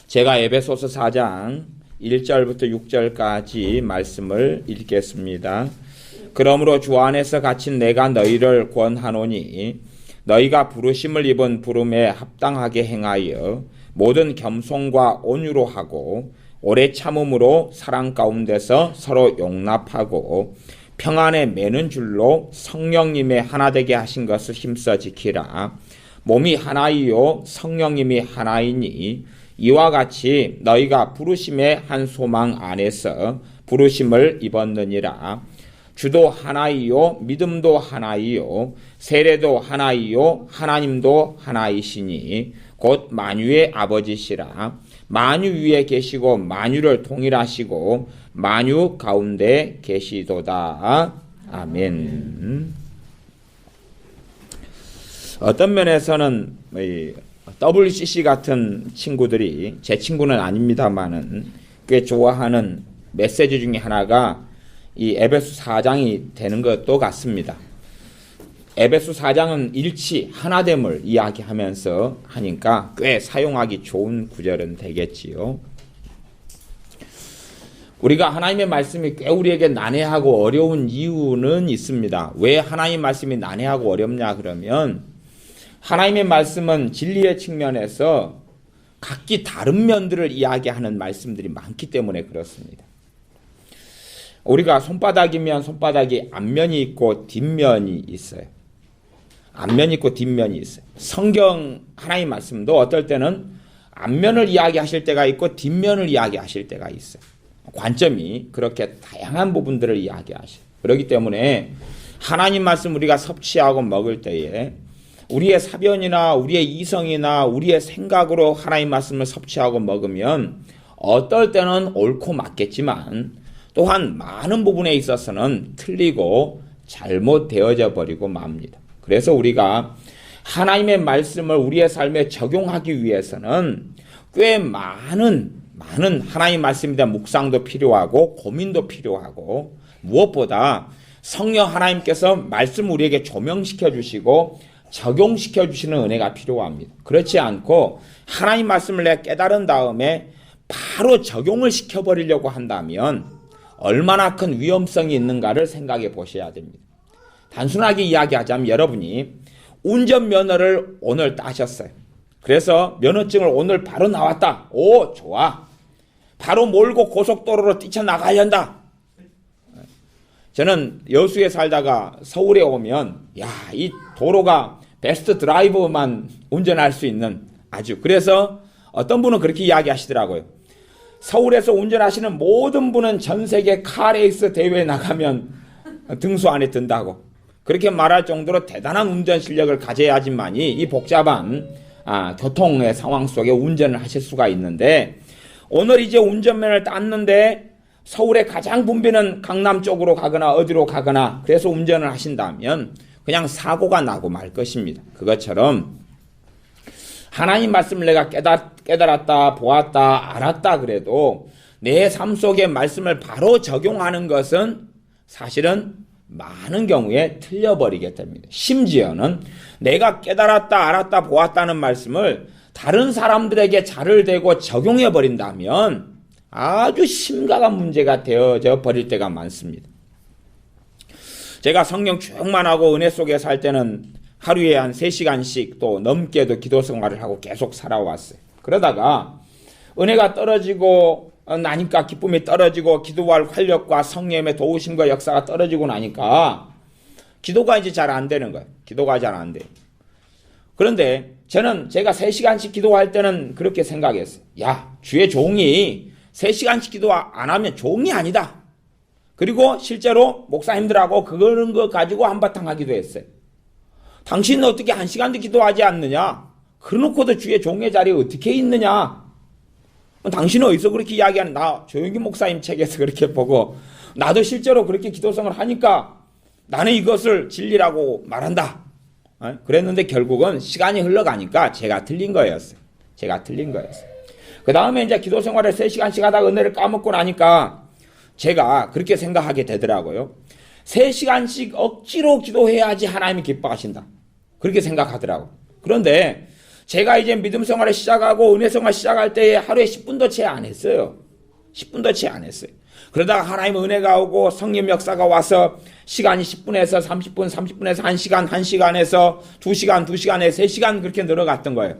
제가 에베소서 4장 1절부터 6절까지 말씀을 읽겠습니다. 그러므로 주 안에서 갇힌 내가 너희를 권하노니 너희가 부르심을 입은 부름에 합당하게 행하여 모든 겸손과 온유로 하고 오래 참음으로 사랑 가운데서 서로 용납하고 평안에 매는 줄로 성령님의 하나 되게 하신 것을 힘써 지키라. 몸이 하나이요 성령님이 하나이니 이와 같이 너희가 부르심의 한 소망 안에서 부르심을 입었느니라. 주도 하나이요 믿음도 하나이요 세례도 하나이요 하나님도 하나이시니 곧 만유의 아버지시라. 만유 위에 계시고 만유를 통일하시고 만유 가운데 계시도다. 아멘. 어떤 면에서는 WCC 같은 친구들이, 제 친구는 아닙니다만은 꽤 좋아하는 메시지 중에 하나가 이 에베소 4장이 되는 것도 같습니다. 에베소 4장은 일치, 하나됨을 이야기하면서 하니까 꽤 사용하기 좋은 구절은 되겠지요. 우리가 하나님의 말씀이 꽤 우리에게 난해하고 어려운 이유는 있습니다. 왜 하나님 말씀이 난해하고 어렵냐 그러면 하나님의 말씀은 진리의 측면에서 각기 다른 면들을 이야기하는 말씀들이 많기 때문에 그렇습니다. 우리가 손바닥이면 손바닥이 앞면이 있고 뒷면이 있어요. 앞면이 있고 뒷면이 있어요. 성경 하나님 말씀도 어떨 때는 앞면을 이야기하실 때가 있고 뒷면을 이야기하실 때가 있어요. 관점이 그렇게 다양한 부분들을 이야기하셔요. 그렇기 때문에 하나님 말씀 우리가 섭취하고 먹을 때에 우리의 사변이나 우리의 이성이나 우리의 생각으로 하나님 말씀을 섭취하고 먹으면 어떨 때는 옳고 맞겠지만 또한 많은 부분에 있어서는 틀리고 잘못되어져 버리고 맙니다. 그래서 우리가 하나님의 말씀을 우리의 삶에 적용하기 위해서는 꽤 많은 하나님 말씀에 대한 묵상도 필요하고 고민도 필요하고 무엇보다 성령 하나님께서 말씀 우리에게 조명시켜 주시고 적용시켜 주시는 은혜가 필요합니다. 그렇지 않고 하나님 말씀을 내가 깨달은 다음에 바로 적용을 시켜버리려고 한다면 얼마나 큰 위험성이 있는가를 생각해 보셔야 됩니다. 단순하게 이야기하자면 여러분이 운전면허를 오늘 따셨어요. 그래서 면허증을 오늘 바로 나왔다. 오, 좋아. 바로 몰고 고속도로로 뛰쳐나가야 한다. 저는 여수에 살다가 서울에 오면 이 도로가 베스트 드라이버만 운전할 수 있는 그래서 어떤 분은 그렇게 이야기하시더라고요. 서울에서 운전하시는 모든 분은 전 세계 카레이스 대회에 나가면 등수 안에 든다고 그렇게 말할 정도로 대단한 운전 실력을 가져야지만이 이 복잡한 교통의 상황 속에 운전을 하실 수가 있는데 오늘 이제 운전면허를 땄는데 서울에 가장 붐비는 강남 쪽으로 가거나 어디로 가거나 그래서 운전을 하신다면 그냥 사고가 나고 말 것입니다. 그것처럼 하나님 말씀을 내가 깨달았다, 보았다, 알았다 그래도 내 삶 속에 말씀을 바로 적용하는 것은 사실은 많은 경우에 틀려버리게 됩니다. 심지어는 내가 깨달았다, 알았다, 보았다는 말씀을 다른 사람들에게 자를 대고 적용해버린다면 아주 심각한 문제가 되어져 버릴 때가 많습니다. 제가 성경 쭉만 하고 은혜 속에 살 때는 하루에 한 3시간씩 또 넘게도 기도 생활을 하고 계속 살아왔어요. 그러다가 은혜가 떨어지고 나니까 기쁨이 떨어지고 기도할 활력과 성령의 도우심과 역사가 떨어지고 나니까 기도가 이제 잘 안 되는 거예요. 기도가 잘 안 돼요. 그런데 제가 3시간씩 기도할 때는 그렇게 생각했어요. 주의 종이 3시간씩 기도 안 하면 종이 아니다. 그리고 실제로 목사님들하고 그런 거 가지고 한바탕 하기도 했어요. 당신은 어떻게 1시간도 기도하지 않느냐? 그러놓고도 주의 종의 자리에 어떻게 있느냐? 당신은 어디서 그렇게 이야기하는 나 조용기 목사님 책에서 그렇게 보고 나도 실제로 그렇게 기도성을 하니까 나는 이것을 진리라고 말한다. 그랬는데 결국은 시간이 흘러가니까 제가 틀린 거였어요. 그 다음에 이제 기도 생활을 3시간씩 하다가 은혜를 까먹고 나니까 제가 그렇게 생각하게 되더라고요. 3시간씩 억지로 기도해야지 하나님이 기뻐하신다. 그렇게 생각하더라고요. 그런데 제가 이제 믿음 생활을 시작하고 은혜 생활 시작할 때에 하루에 10분도 채 안 했어요. 10분도 채 안 했어요. 그러다가 하나님의 은혜가 오고 성령 역사가 와서 시간이 10분에서 30분, 30분에서 1시간, 1시간에서 2시간, 2시간에서 3시간 그렇게 늘어갔던 거예요.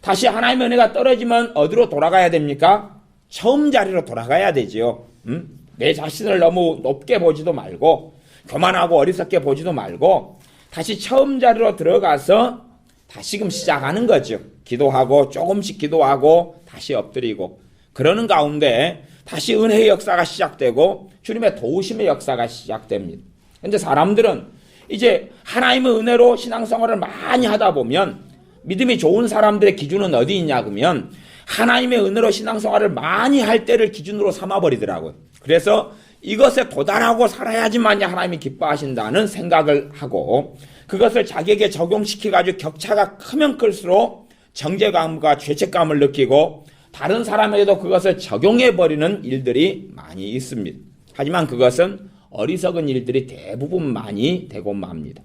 다시 하나님의 은혜가 떨어지면 어디로 돌아가야 됩니까? 처음 자리로 돌아가야 되지요. 내 자신을 너무 높게 보지도 말고 교만하고 어리석게 보지도 말고 다시 처음 자리로 들어가서 다시금 시작하는 거죠. 기도하고 조금씩 기도하고 다시 엎드리고 그러는 가운데 다시 은혜의 역사가 시작되고 주님의 도우심의 역사가 시작됩니다. 근데 사람들은 이제 하나님의 은혜로 신앙생활을 많이 하다 보면 믿음이 좋은 사람들의 기준은 어디 있냐 그러면 하나님의 은혜로 신앙생활을 많이 할 때를 기준으로 삼아버리더라고요. 그래서 이것에 도달하고 살아야지만 하나님이 기뻐하신다는 생각을 하고 그것을 자기에게 적용시켜가지고 격차가 크면 클수록 정죄감과 죄책감을 느끼고 다른 사람에게도 그것을 적용해버리는 일들이 많이 있습니다. 하지만 그것은 어리석은 일들이 대부분 많이 되고 맙니다.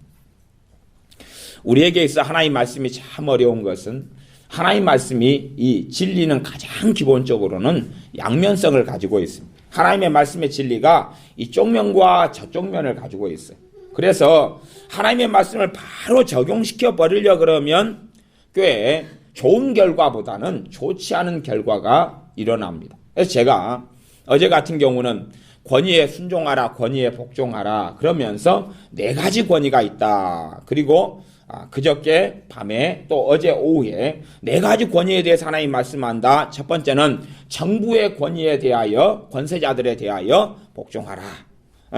우리에게 있어 하나님 말씀이 참 어려운 것은 하나님 말씀이 이 진리는 가장 기본적으로는 양면성을 가지고 있습니다. 하나님의 말씀의 진리가 이쪽 면과 저쪽 면을 가지고 있어요. 그래서 하나님의 말씀을 바로 적용시켜 버리려 그러면 꽤 좋은 결과보다는 좋지 않은 결과가 일어납니다. 그래서 제가 어제 같은 경우는 권위에 순종하라, 권위에 복종하라 그러면서 4가지 권위가 있다. 그리고 그저께 밤에 또 어제 오후에 4가지 권위에 대해서 하나님 말씀한다. 첫 번째는 정부의 권위에 대하여 권세자들에 대하여 복종하라.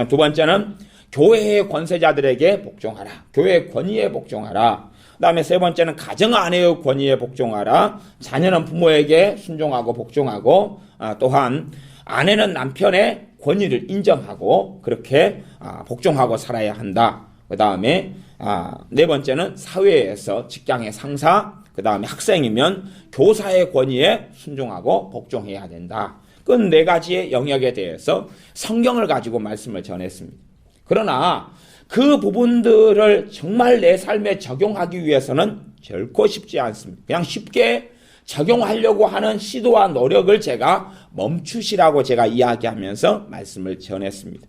두 번째는 교회의 권세자들에게 복종하라. 교회의 권위에 복종하라. 그 다음에 세 번째는 가정 아내의 권위에 복종하라. 자녀는 부모에게 순종하고 복종하고 또한 아내는 남편의 권위를 인정하고 그렇게 복종하고 살아야 한다. 그 다음에 네 번째는 사회에서 직장의 상사, 그 다음에 학생이면 교사의 권위에 순종하고 복종해야 된다. 그 4가지의 영역에 대해서 성경을 가지고 말씀을 전했습니다. 그러나 그 부분들을 정말 내 삶에 적용하기 위해서는 결코 쉽지 않습니다. 그냥 쉽게 적용하려고 하는 시도와 노력을 제가 멈추시라고 제가 이야기하면서 말씀을 전했습니다.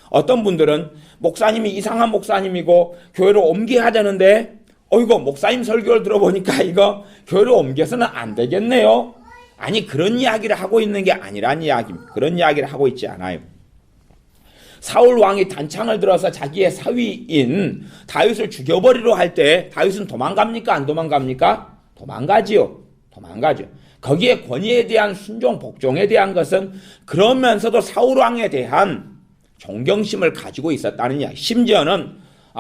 어떤 분들은 목사님이 이상한 목사님이고 교회로 옮겨야 되는데 이거 목사님 설교를 들어보니까 이거 교회로 옮겨서는 안 되겠네요. 아니 그런 이야기를 하고 있는 게 아니란 이야기입니다. 그런 이야기를 하고 있지 않아요. 사울 왕이 단창을 들어서 자기의 사위인 다윗을 죽여버리려 할 때 다윗은 도망갑니까? 안 도망갑니까? 도망가지요. 도망가죠. 거기에 권위에 대한 순종, 복종에 대한 것은 그러면서도 사울 왕에 대한 존경심을 가지고 있었다는 이야기. 심지어는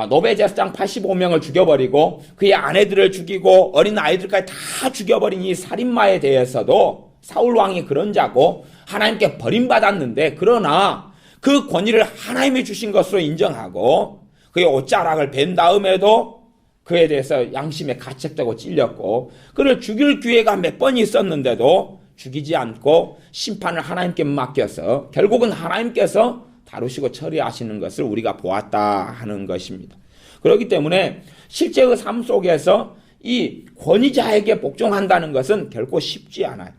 노베 제사장 85명을 죽여버리고 그의 아내들을 죽이고 어린 아이들까지 다 죽여버린 이 살인마에 대해서도 사울 왕이 그런 자고 하나님께 버림받았는데 그러나 그 권위를 하나님이 주신 것으로 인정하고 그의 옷자락을 벤 다음에도 그에 대해서 양심에 가책되고 찔렸고 그를 죽일 기회가 몇 번 있었는데도 죽이지 않고 심판을 하나님께 맡겨서 결국은 하나님께서 다루시고 처리하시는 것을 우리가 보았다 하는 것입니다. 그렇기 때문에 실제의 삶 속에서 이 권위자에게 복종한다는 것은 결코 쉽지 않아요.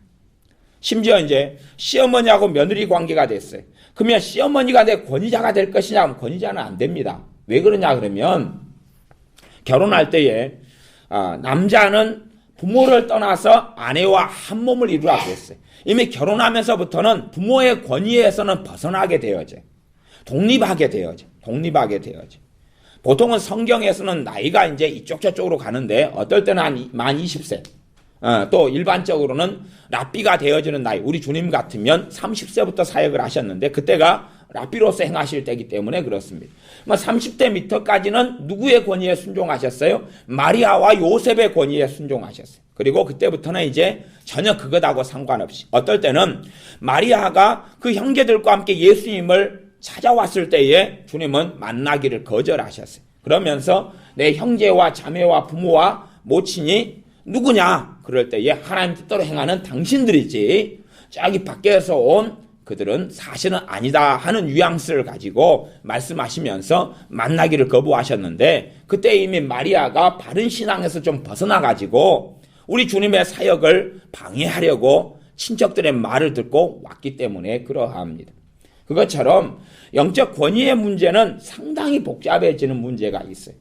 심지어 이제 시어머니하고 며느리 관계가 됐어요. 그러면 시어머니가 내 권위자가 될 것이냐 하면 권위자는 안 됩니다. 왜 그러냐 그러면 결혼할 때에 남자는 부모를 떠나서 아내와 한 몸을 이루라 그랬어요. 이미 결혼하면서부터는 부모의 권위에서는 벗어나게 되어져. 독립하게 되어져. 보통은 성경에서는 나이가 이제 이쪽 저쪽으로 가는데 어떨 때는 만 20세. 또 일반적으로는 랍비가 되어지는 나이. 우리 주님 같으면 30세부터 사역을 하셨는데 그때가 랍비로서 행하실 때이기 때문에 그렇습니다. 30대 미터까지는 누구의 권위에 순종하셨어요? 마리아와 요셉의 권위에 순종하셨어요. 그리고 그때부터는 이제 전혀 그것하고 상관없이 어떨 때는 마리아가 그 형제들과 함께 예수님을 찾아왔을 때에 주님은 만나기를 거절하셨어요. 그러면서 내 형제와 자매와 부모와 모친이 누구냐? 그럴 때에 하나님 뜻대로 행하는 당신들이지 저기 밖에서 온 그들은 사실은 아니다 하는 뉘앙스를 가지고 말씀하시면서 만나기를 거부하셨는데 그때 이미 마리아가 바른 신앙에서 좀 벗어나가지고 우리 주님의 사역을 방해하려고 친척들의 말을 듣고 왔기 때문에 그러합니다. 그것처럼 영적 권위의 문제는 상당히 복잡해지는 문제가 있어요.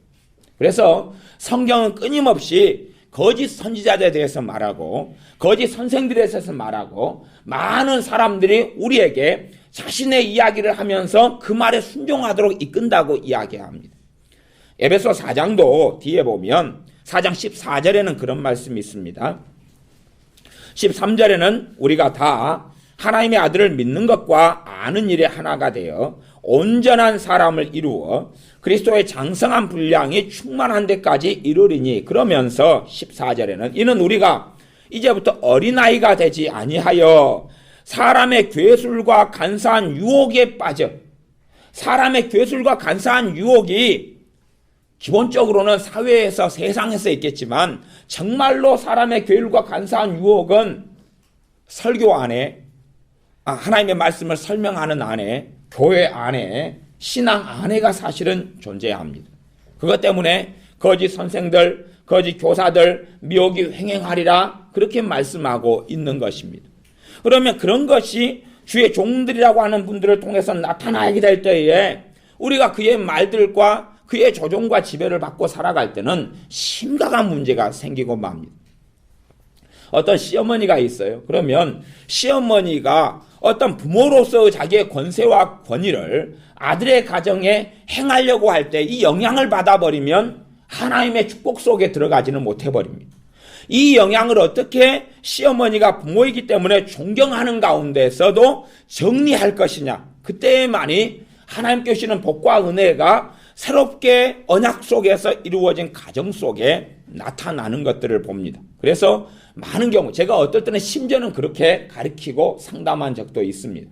그래서 성경은 끊임없이 거짓 선지자들에 대해서 말하고 거짓 선생들에 대해서 말하고 많은 사람들이 우리에게 자신의 이야기를 하면서 그 말에 순종하도록 이끈다고 이야기합니다. 에베소 4장도 뒤에 보면 4장 14절에는 그런 말씀이 있습니다. 13절에는 우리가 다 하나님의 아들을 믿는 것과 아는 일에 하나가 되어 온전한 사람을 이루어 그리스도의 장성한 분량이 충만한 데까지 이르리니, 그러면서 14절에는 이는 우리가 이제부터 어린아이가 되지 아니하여 사람의 괴술과 간사한 유혹에 빠져, 사람의 괴술과 간사한 유혹이 기본적으로는 사회에서 세상에서 있겠지만 정말로 사람의 괴율과 간사한 유혹은 설교 안에, 하나님의 말씀을 설명하는 안에, 교회 안에, 신앙 안에가 사실은 존재합니다. 그것 때문에 거짓 선생들, 거짓 교사들 미혹이 횡행하리라 그렇게 말씀하고 있는 것입니다. 그러면 그런 것이 주의 종들이라고 하는 분들을 통해서 나타나게 될 때에 우리가 그의 말들과 그의 조종과 지배를 받고 살아갈 때는 심각한 문제가 생기고 맙니다. 어떤 시어머니가 있어요. 그러면 시어머니가 어떤 부모로서 자기의 권세와 권위를 아들의 가정에 행하려고 할 때 이 영향을 받아버리면 하나님의 축복 속에 들어가지는 못해버립니다. 이 영향을 어떻게 시어머니가 부모이기 때문에 존경하는 가운데서도 정리할 것이냐, 그때만이 하나님께 주시는 복과 은혜가 새롭게 언약 속에서 이루어진 가정 속에 나타나는 것들을 봅니다. 그래서 많은 경우 제가 어떨 때는 심지어는 그렇게 가르치고 상담한 적도 있습니다.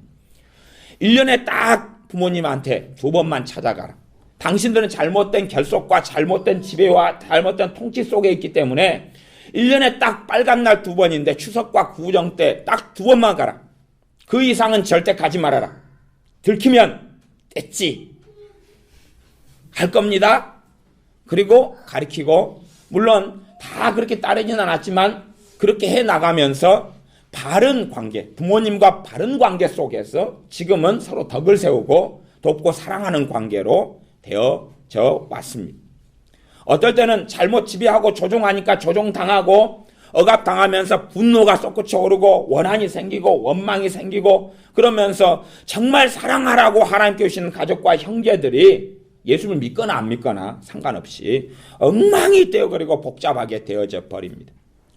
1년에 딱 부모님한테 2번만 찾아가라. 당신들은 잘못된 결속과 잘못된 지배와 잘못된 통치 속에 있기 때문에 1년에 딱 빨간 날 2번인데 추석과 구정 때 딱 2번만 가라. 그 이상은 절대 가지 말아라. 들키면 뗐지 할 겁니다. 그리고 가르치고, 물론 다 그렇게 따르지는 않았지만 그렇게 해 나가면서 바른 관계, 부모님과 바른 관계 속에서 지금은 서로 덕을 세우고 돕고 사랑하는 관계로 되어져 왔습니다. 어떨 때는 잘못 지배하고 조종하니까 조종당하고 억압당하면서 분노가 솟구쳐 오르고 원한이 생기고 원망이 생기고, 그러면서 정말 사랑하라고 하나님께 주시는 가족과 형제들이 예수를 믿거나 안 믿거나 상관없이 엉망이 되어버리고 복잡하게 되어져 버립니다.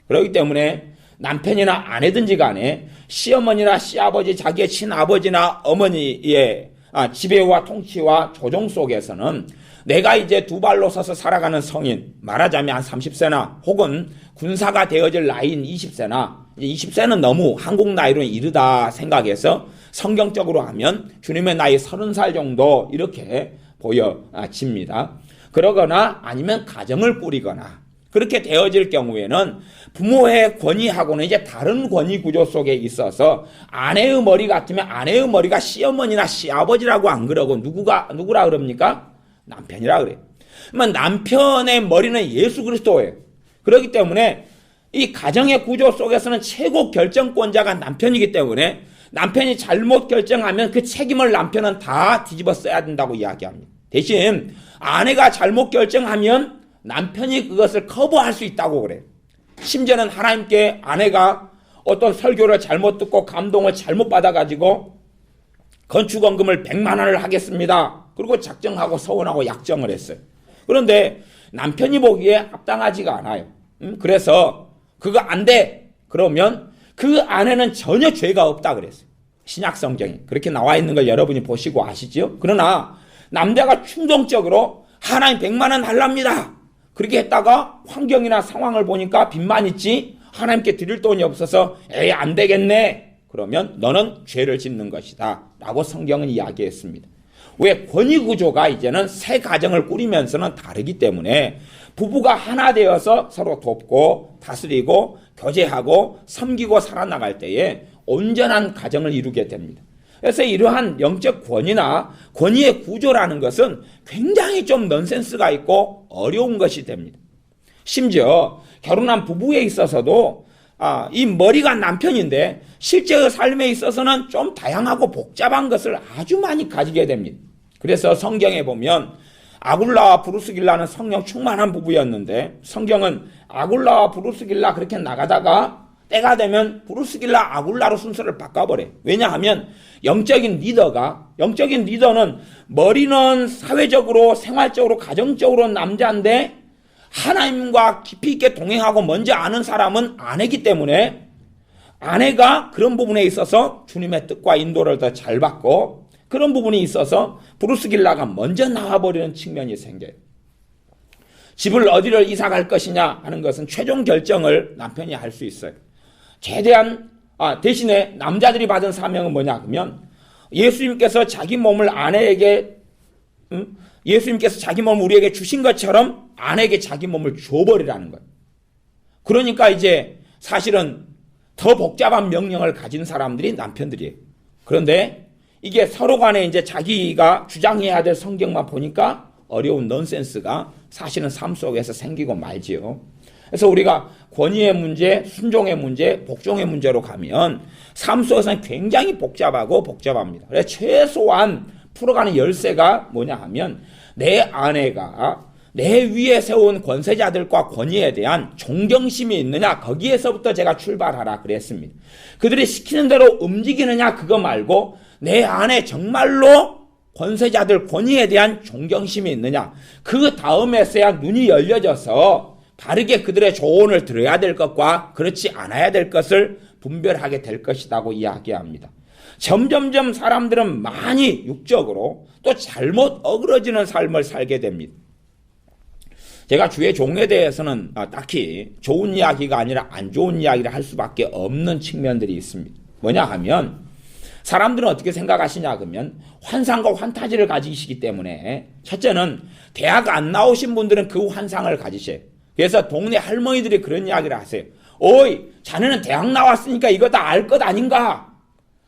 그렇기 때문에 남편이나 아내든지 간에 시어머니나 시아버지, 자기의 친아버지나 어머니의 지배와 통치와 조종 속에서는 내가 이제 2발로 서서 살아가는 성인, 말하자면 한 30세나 혹은 군사가 되어질 나이인 20세나, 20세는 너무 한국 나이로는 이르다 생각해서 성경적으로 하면 주님의 나이 30살 정도 이렇게 보여집니다. 그러거나 아니면 가정을 꾸리거나 그렇게 되어질 경우에는 부모의 권위하고는 이제 다른 권위 구조 속에 있어서 아내의 머리 같으면 아내의 머리가 시어머니나 시아버지라고 안 그러고 누구라 그럽니까? 남편이라 그래요. 그러면 남편의 머리는 예수 그리스도예요. 그렇기 때문에 이 가정의 구조 속에서는 최고 결정권자가 남편이기 때문에 남편이 잘못 결정하면 그 책임을 남편은 다 뒤집어 써야 된다고 이야기합니다. 대신 아내가 잘못 결정하면 남편이 그것을 커버할 수 있다고 그래요. 심지어는 하나님께 아내가 어떤 설교를 잘못 듣고 감동을 잘못 받아가지고 건축원금을 100만 원을 하겠습니다. 그리고 작정하고 서원하고 약정을 했어요. 그런데 남편이 보기에 합당하지가 않아요. 그래서 그거 안 돼. 그러면 그 아내는 전혀 죄가 없다 그랬어요. 신약 성경에 그렇게 나와 있는 걸 여러분이 보시고 아시죠? 그러나 남자가 충동적으로 하나님 100만 원 달랍니다. 그렇게 했다가 환경이나 상황을 보니까 빚만 있지 하나님께 드릴 돈이 없어서 에이 안 되겠네. 그러면 너는 죄를 짓는 것이다 라고 성경은 이야기했습니다. 왜? 권위 구조가 이제는 새 가정을 꾸리면서는 다르기 때문에 부부가 하나 되어서 서로 돕고 다스리고 교제하고 섬기고 살아나갈 때에 온전한 가정을 이루게 됩니다. 그래서 이러한 영적 권위나 권위의 구조라는 것은 굉장히 좀 넌센스가 있고 어려운 것이 됩니다. 심지어 결혼한 부부에 있어서도 이 머리가 남편인데 실제의 삶에 있어서는 좀 다양하고 복잡한 것을 아주 많이 가지게 됩니다. 그래서 성경에 보면 아굴라와 브루스길라는 성령 충만한 부부였는데 성경은 아굴라와 브루스길라 그렇게 나가다가 때가 되면 브루스길라 아굴라로 순서를 바꿔버려요. 왜냐하면 영적인 리더는 머리는 사회적으로 생활적으로 가정적으로 남자인데 하나님과 깊이 있게 동행하고 먼저 아는 사람은 아내이기 때문에 아내가 그런 부분에 있어서 주님의 뜻과 인도를 더 잘 받고 그런 부분이 있어서 브루스길라가 먼저 나와버리는 측면이 생겨요. 집을 어디를 이사 갈 것이냐 하는 것은 최종 결정을 남편이 할 수 있어요. 대신에 남자들이 받은 사명은 뭐냐 그러면 예수님께서 자기 몸을 예수님께서 자기 몸을 우리에게 주신 것처럼 아내에게 자기 몸을 줘버리라는 거예요. 그러니까 이제 사실은 더 복잡한 명령을 가진 사람들이 남편들이에요. 그런데 이게 서로 간에 이제 자기가 주장해야 될 성경만 보니까 어려운 넌센스가 사실은 삶 속에서 생기고 말지요. 그래서 우리가 권위의 문제, 순종의 문제, 복종의 문제로 가면 삶 속에서는 굉장히 복잡합니다. 그래서 최소한 풀어가는 열쇠가 뭐냐 하면 내 아내가 내 위에 세운 권세자들과 권위에 대한 존경심이 있느냐 거기에서부터 제가 출발하라 그랬습니다. 그들이 시키는 대로 움직이느냐 그거 말고 내 안에 정말로 권세자들 권위에 대한 존경심이 있느냐 그 다음에서야 눈이 열려져서 바르게 그들의 조언을 들어야 될 것과 그렇지 않아야 될 것을 분별하게 될 것이라고 이야기합니다. 점점점 사람들은 많이 육적으로 또 잘못 어그러지는 삶을 살게 됩니다. 제가 주의 종에 대해서는 딱히 좋은 이야기가 아니라 안 좋은 이야기를 할 수밖에 없는 측면들이 있습니다. 뭐냐 하면 사람들은 어떻게 생각하시냐 그러면 환상과 환타지를 가지시기 때문에 첫째는 대학 안 나오신 분들은 그 환상을 가지셔요. 그래서 동네 할머니들이 그런 이야기를 하세요. 어이 자네는 대학 나왔으니까 이거 다 알 것 아닌가?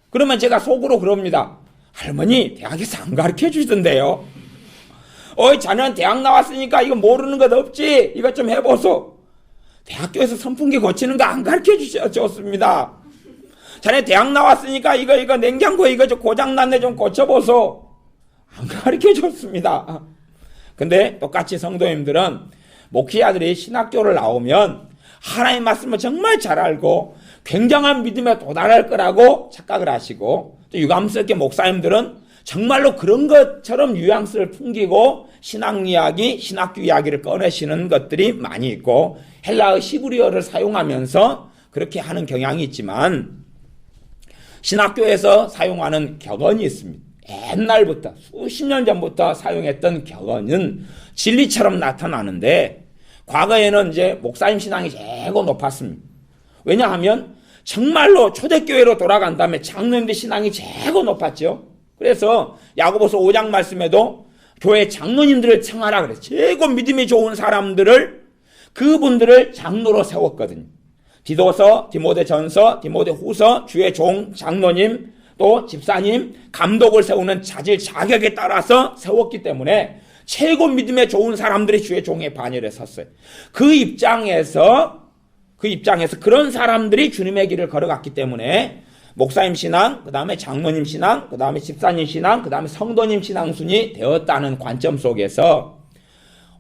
그러면 제가 속으로 그럽니다. 할머니 대학에서 안 가르쳐 주시던데요. 어이 자네는 대학 나왔으니까 이거 모르는 것 없지? 이것 좀 해보소. 대학교에서 선풍기 고치는 거 안 가르쳐 주셨습니다. 자네 대학 나왔으니까 이거 냉장고 이거 좀 고장났네 좀 고쳐보소. 안 가르쳐 줬습니다. 근데 똑같이 성도님들은 목회자들이 신학교를 나오면 하나님 말씀을 정말 잘 알고 굉장한 믿음에 도달할 거라고 착각을 하시고 또 유감스럽게 목사님들은 정말로 그런 것처럼 뉘앙스를 풍기고 신학 이야기, 신학교 이야기를 꺼내시는 것들이 많이 있고 헬라어 히브리어를 사용하면서 그렇게 하는 경향이 있지만 신학교에서 사용하는 격언이 있습니다. 옛날부터 수십 년 전부터 사용했던 격언은 진리처럼 나타나는데 과거에는 이제 목사님 신앙이 최고 높았습니다. 왜냐하면 정말로 초대교회로 돌아간 다음에 장로님들 신앙이 최고 높았죠. 그래서 야고보서 5장 말씀에도 교회 장로님들을 청하라 그래서 최고 믿음이 좋은 사람들을 그분들을 장로로 세웠거든요. 디도서, 디모데전서, 디모데후서, 주의 종, 장로님, 또 집사님, 감독을 세우는 자질 자격에 따라서 세웠기 때문에 최고 믿음에 좋은 사람들이 주의 종의 반열에 섰어요. 그 입장에서 그런 사람들이 주님의 길을 걸어갔기 때문에 목사님 신앙, 그 다음에 장로님 신앙, 그 다음에 집사님 신앙, 그 다음에 성도님 신앙 순이 되었다는 관점 속에서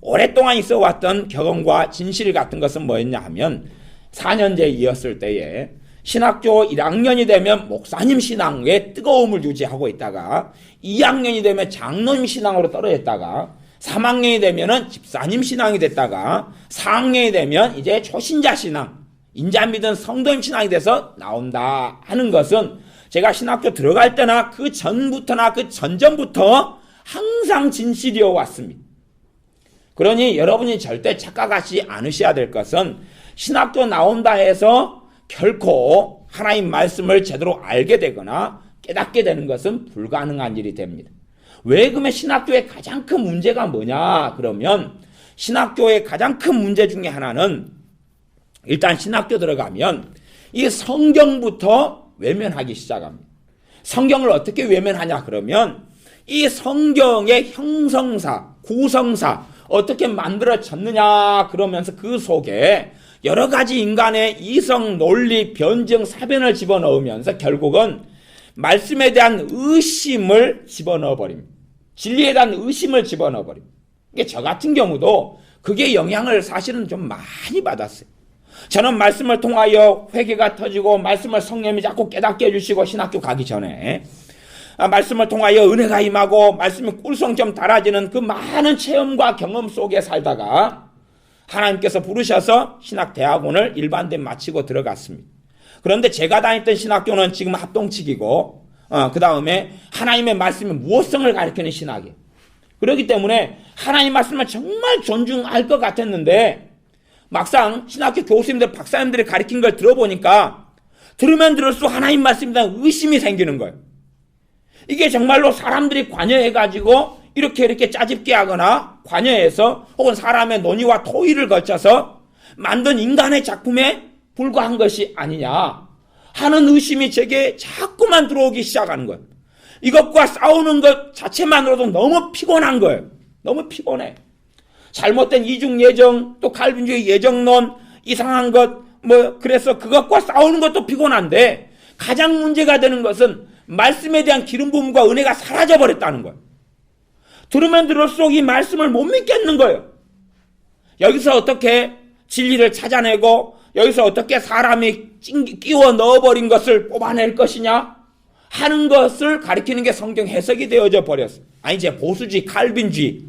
오랫동안 있어왔던 격언과 진실 같은 것은 뭐였냐 하면 4년제 이었을 때에 신학교 1학년이 되면 목사님 신앙에 뜨거움을 유지하고 있다가 2학년이 되면 장로님 신앙으로 떨어졌다가 3학년이 되면은 집사님 신앙이 됐다가 4학년이 되면 이제 초신자 신앙, 인자 믿은 성도님 신앙이 돼서 나온다 하는 것은 제가 신학교 들어갈 때나 그 전부터나 그 전전부터 항상 진실이어 왔습니다. 그러니 여러분이 절대 착각하지 않으셔야 될 것은 신학교 나온다 해서 결코 하나님 말씀을 제대로 알게 되거나 깨닫게 되는 것은 불가능한 일이 됩니다. 왜 그러면 신학교의 가장 큰 문제가 뭐냐 그러면 신학교의 가장 큰 문제 중에 하나는 일단 신학교 들어가면 이 성경부터 외면하기 시작합니다. 성경을 어떻게 외면하냐 그러면 이 성경의 형성사, 구성사, 어떻게 만들어졌느냐 그러면서 그 속에 여러 가지 인간의 이성, 논리, 변증, 사변을 집어넣으면서 결국은 말씀에 대한 의심을 집어넣어버립니다. 진리에 대한 의심을 집어넣어버립니다. 이게 저 같은 경우도 그게 영향을 사실은 좀 많이 받았어요. 저는 말씀을 통하여 회개가 터지고 말씀을 성령님이 자꾸 깨닫게 해주시고 신학교 가기 전에 말씀을 통하여 은혜가 임하고 말씀이 꿀성점 달아지는 그 많은 체험과 경험 속에 살다가 하나님께서 부르셔서 신학대학원을 일반대 마치고 들어갔습니다. 그런데 제가 다녔던 신학교는 지금 합동측이고 그 다음에 하나님의 말씀이 무엇성을 가리키는 신학이에요. 그렇기 때문에 하나님 말씀을 정말 존중할 것 같았는데 막상 신학교 교수님들 박사님들이 가리킨 걸 들어보니까 들으면 들을수록 하나님 말씀에 대한 의심이 생기는 거예요. 이게 정말로 사람들이 관여해가지고 이렇게 짜집게 하거나 관여해서 혹은 사람의 논의와 토의를 거쳐서 만든 인간의 작품에 불과한 것이 아니냐 하는 의심이 제게 자꾸만 들어오기 시작하는 거예요. 이것과 싸우는 것 자체만으로도 너무 피곤한 거예요. 너무 피곤해. 잘못된 이중예정, 또 칼빈주의 예정론, 이상한 것, 그래서 그것과 싸우는 것도 피곤한데 가장 문제가 되는 것은 말씀에 대한 기름 부음과 은혜가 사라져버렸다는 거예요. 들으면 들을수록 이 말씀을 못 믿겠는 거예요. 여기서 어떻게 진리를 찾아내고 여기서 어떻게 사람이 끼워 넣어버린 것을 뽑아낼 것이냐 하는 것을 가리키는 게 성경 해석이 되어져 버렸어요. 아니 이제 보수주의, 칼빈주의,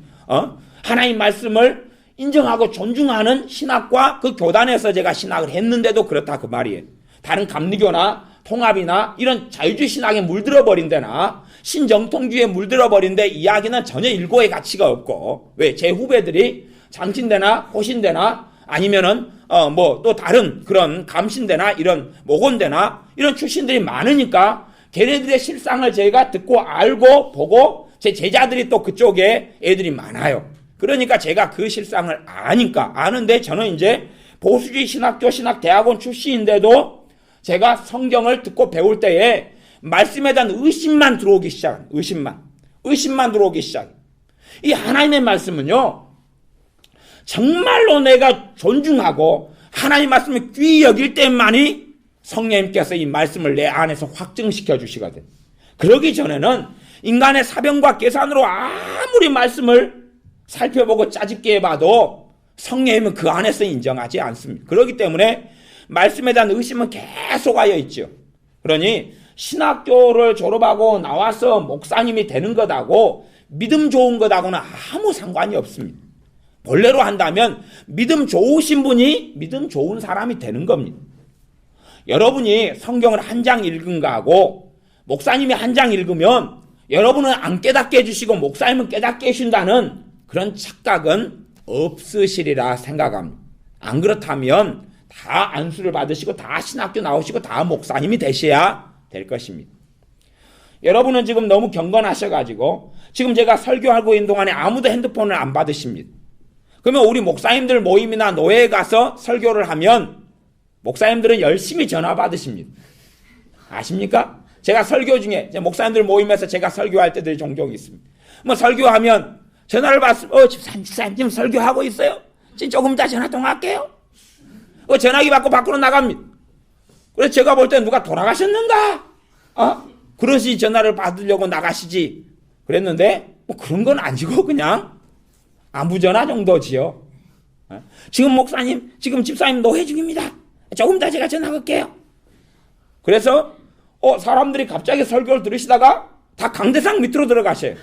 하나님 말씀을 인정하고 존중하는 신학과 그 교단에서 제가 신학을 했는데도 그렇다 그 말이에요. 다른 감리교나 통합이나 이런 자유주의 신학에 물들어버린 데나 신정통주의에 물들어버린 데 이야기는 전혀 일고의 가치가 없고 왜? 제 후배들이 장신대나 호신대나 아니면은 또 다른 그런 감신대나 이런 목원대나 이런 출신들이 많으니까 걔네들의 실상을 저희가 듣고 알고 보고 제 제자들이 또 그쪽에 애들이 많아요. 그러니까 제가 그 실상을 아는데 저는 이제 보수주의 신학교 신학대학원 출신인데도 제가 성경을 듣고 배울 때에 말씀에 대한 의심만 들어오기 시작해요. 의심만 들어오기 시작해요. 이 하나님의 말씀은요 정말로 내가 존중하고 하나님 말씀을 귀히 여길 때만이 성령님께서 이 말씀을 내 안에서 확증시켜 주시거든. 그러기 전에는 인간의 사변과 계산으로 아무리 말씀을 살펴보고 짜집게 해봐도 성령님은 그 안에서 인정하지 않습니다. 그렇기 때문에 말씀에 대한 의심은 계속하여 있죠. 그러니 신학교를 졸업하고 나와서 목사님이 되는 것하고 믿음 좋은 것하고는 아무 상관이 없습니다. 본래로 한다면 믿음 좋으신 분이 믿음 좋은 사람이 되는 겁니다. 여러분이 성경을 한 장 읽은 거하고 목사님이 한 장 읽으면 여러분은 안 깨닫게 해주시고 목사님은 깨닫게 해준다는 그런 착각은 없으시리라 생각합니다. 안 그렇다면 다 안수를 받으시고 다 신학교 나오시고 다 목사님이 되셔야 될 것입니다. 여러분은 지금 너무 경건하셔가지고 지금 제가 설교하고 있는 동안에 아무도 핸드폰을 안 받으십니다. 그러면 우리 목사님들 모임이나 노회에 가서 설교를 하면 목사님들은 열심히 전화 받으십니다. 아십니까? 제가 설교 중에 목사님들 모임에서 제가 설교할 때들이 종종 있습니다. 설교하면 전화를 받으면 집사님 지금 설교하고 있어요? 지금 조금 이따 전화 통화할게요. 전화기 받고 밖으로 나갑니다. 그래서 제가 볼 때 누가 돌아가셨는가? 그러시 전화를 받으려고 나가시지. 그랬는데 그런 건 아니고 그냥 안부전화 정도지요. 지금 목사님, 지금 집사님 노회 중입니다. 조금 더 제가 전화 걸게요. 그래서 사람들이 갑자기 설교를 들으시다가 다 강대상 밑으로 들어가셔요.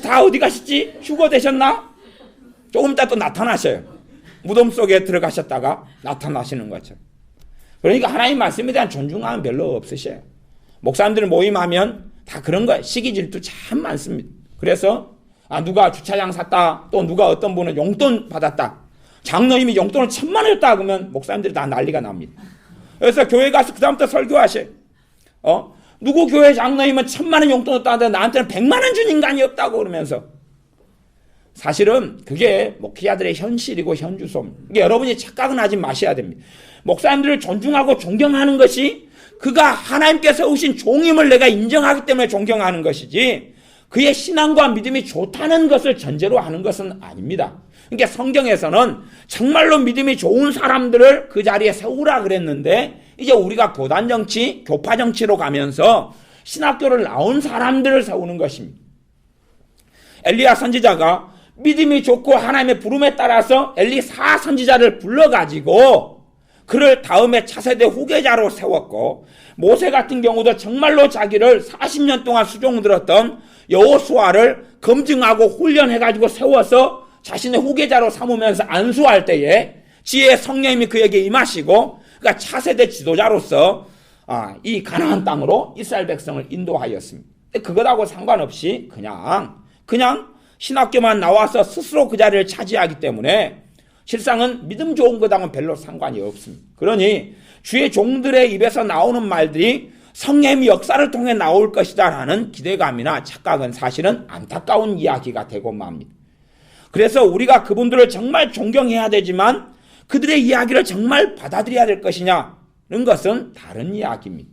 다 어디 가시지? 휴거 되셨나? 조금 이따 또 나타나셔요. 무덤 속에 들어가셨다가 나타나시는 거죠. 그러니까 하나님 말씀에 대한 존중감은 별로 없으셔요. 목사님들 모임하면 다 그런 거예요. 시기 질투 참 많습니다. 그래서 누가 주차장 샀다, 또 누가 어떤 분은 용돈 받았다, 장로님이 용돈을 1,000만 원 줬다 그러면 목사님들이 다 난리가 납니다. 그래서 교회 가서 그 다음부터 설교하셔요. 누구 교회 장로님은 1,000만 원 용돈 줬다는데 나한테는 100만 원 준 인간이 없다고 그러면서 사실은 그게 목회자들의 현실이고 현주소입니다. 그러니까 여러분이 착각은 하지 마셔야 됩니다. 목사님들을 존중하고 존경하는 것이 그가 하나님께서 오신 종임을 내가 인정하기 때문에 존경하는 것이지 그의 신앙과 믿음이 좋다는 것을 전제로 하는 것은 아닙니다. 그러니까 성경에서는 정말로 믿음이 좋은 사람들을 그 자리에 세우라 그랬는데 이제 우리가 교단 정치, 교파 정치로 가면서 신학교를 나온 사람들을 세우는 것입니다. 엘리야 선지자가 믿음이 좋고 하나님의 부름에 따라서 엘리사 선지자를 불러가지고 그를 다음에 차세대 후계자로 세웠고, 모세 같은 경우도 정말로 자기를 40년 동안 수종 들었던 여호수아를 검증하고 훈련해가지고 세워서 자신의 후계자로 삼으면서 안수할 때에 지혜의 성령님이 그에게 임하시고, 그러니까 차세대 지도자로서 이 가나안 땅으로 이스라엘 백성을 인도하였습니다. 그것하고 상관없이 그냥 신학교만 나와서 스스로 그 자리를 차지하기 때문에 실상은 믿음 좋은 것하고는 별로 상관이 없습니다. 그러니 주의 종들의 입에서 나오는 말들이 성령의 역사를 통해 나올 것이다라는 기대감이나 착각은 사실은 안타까운 이야기가 되고 맙니다. 그래서 우리가 그분들을 정말 존경해야 되지만 그들의 이야기를 정말 받아들여야 될 것이냐는 것은 다른 이야기입니다.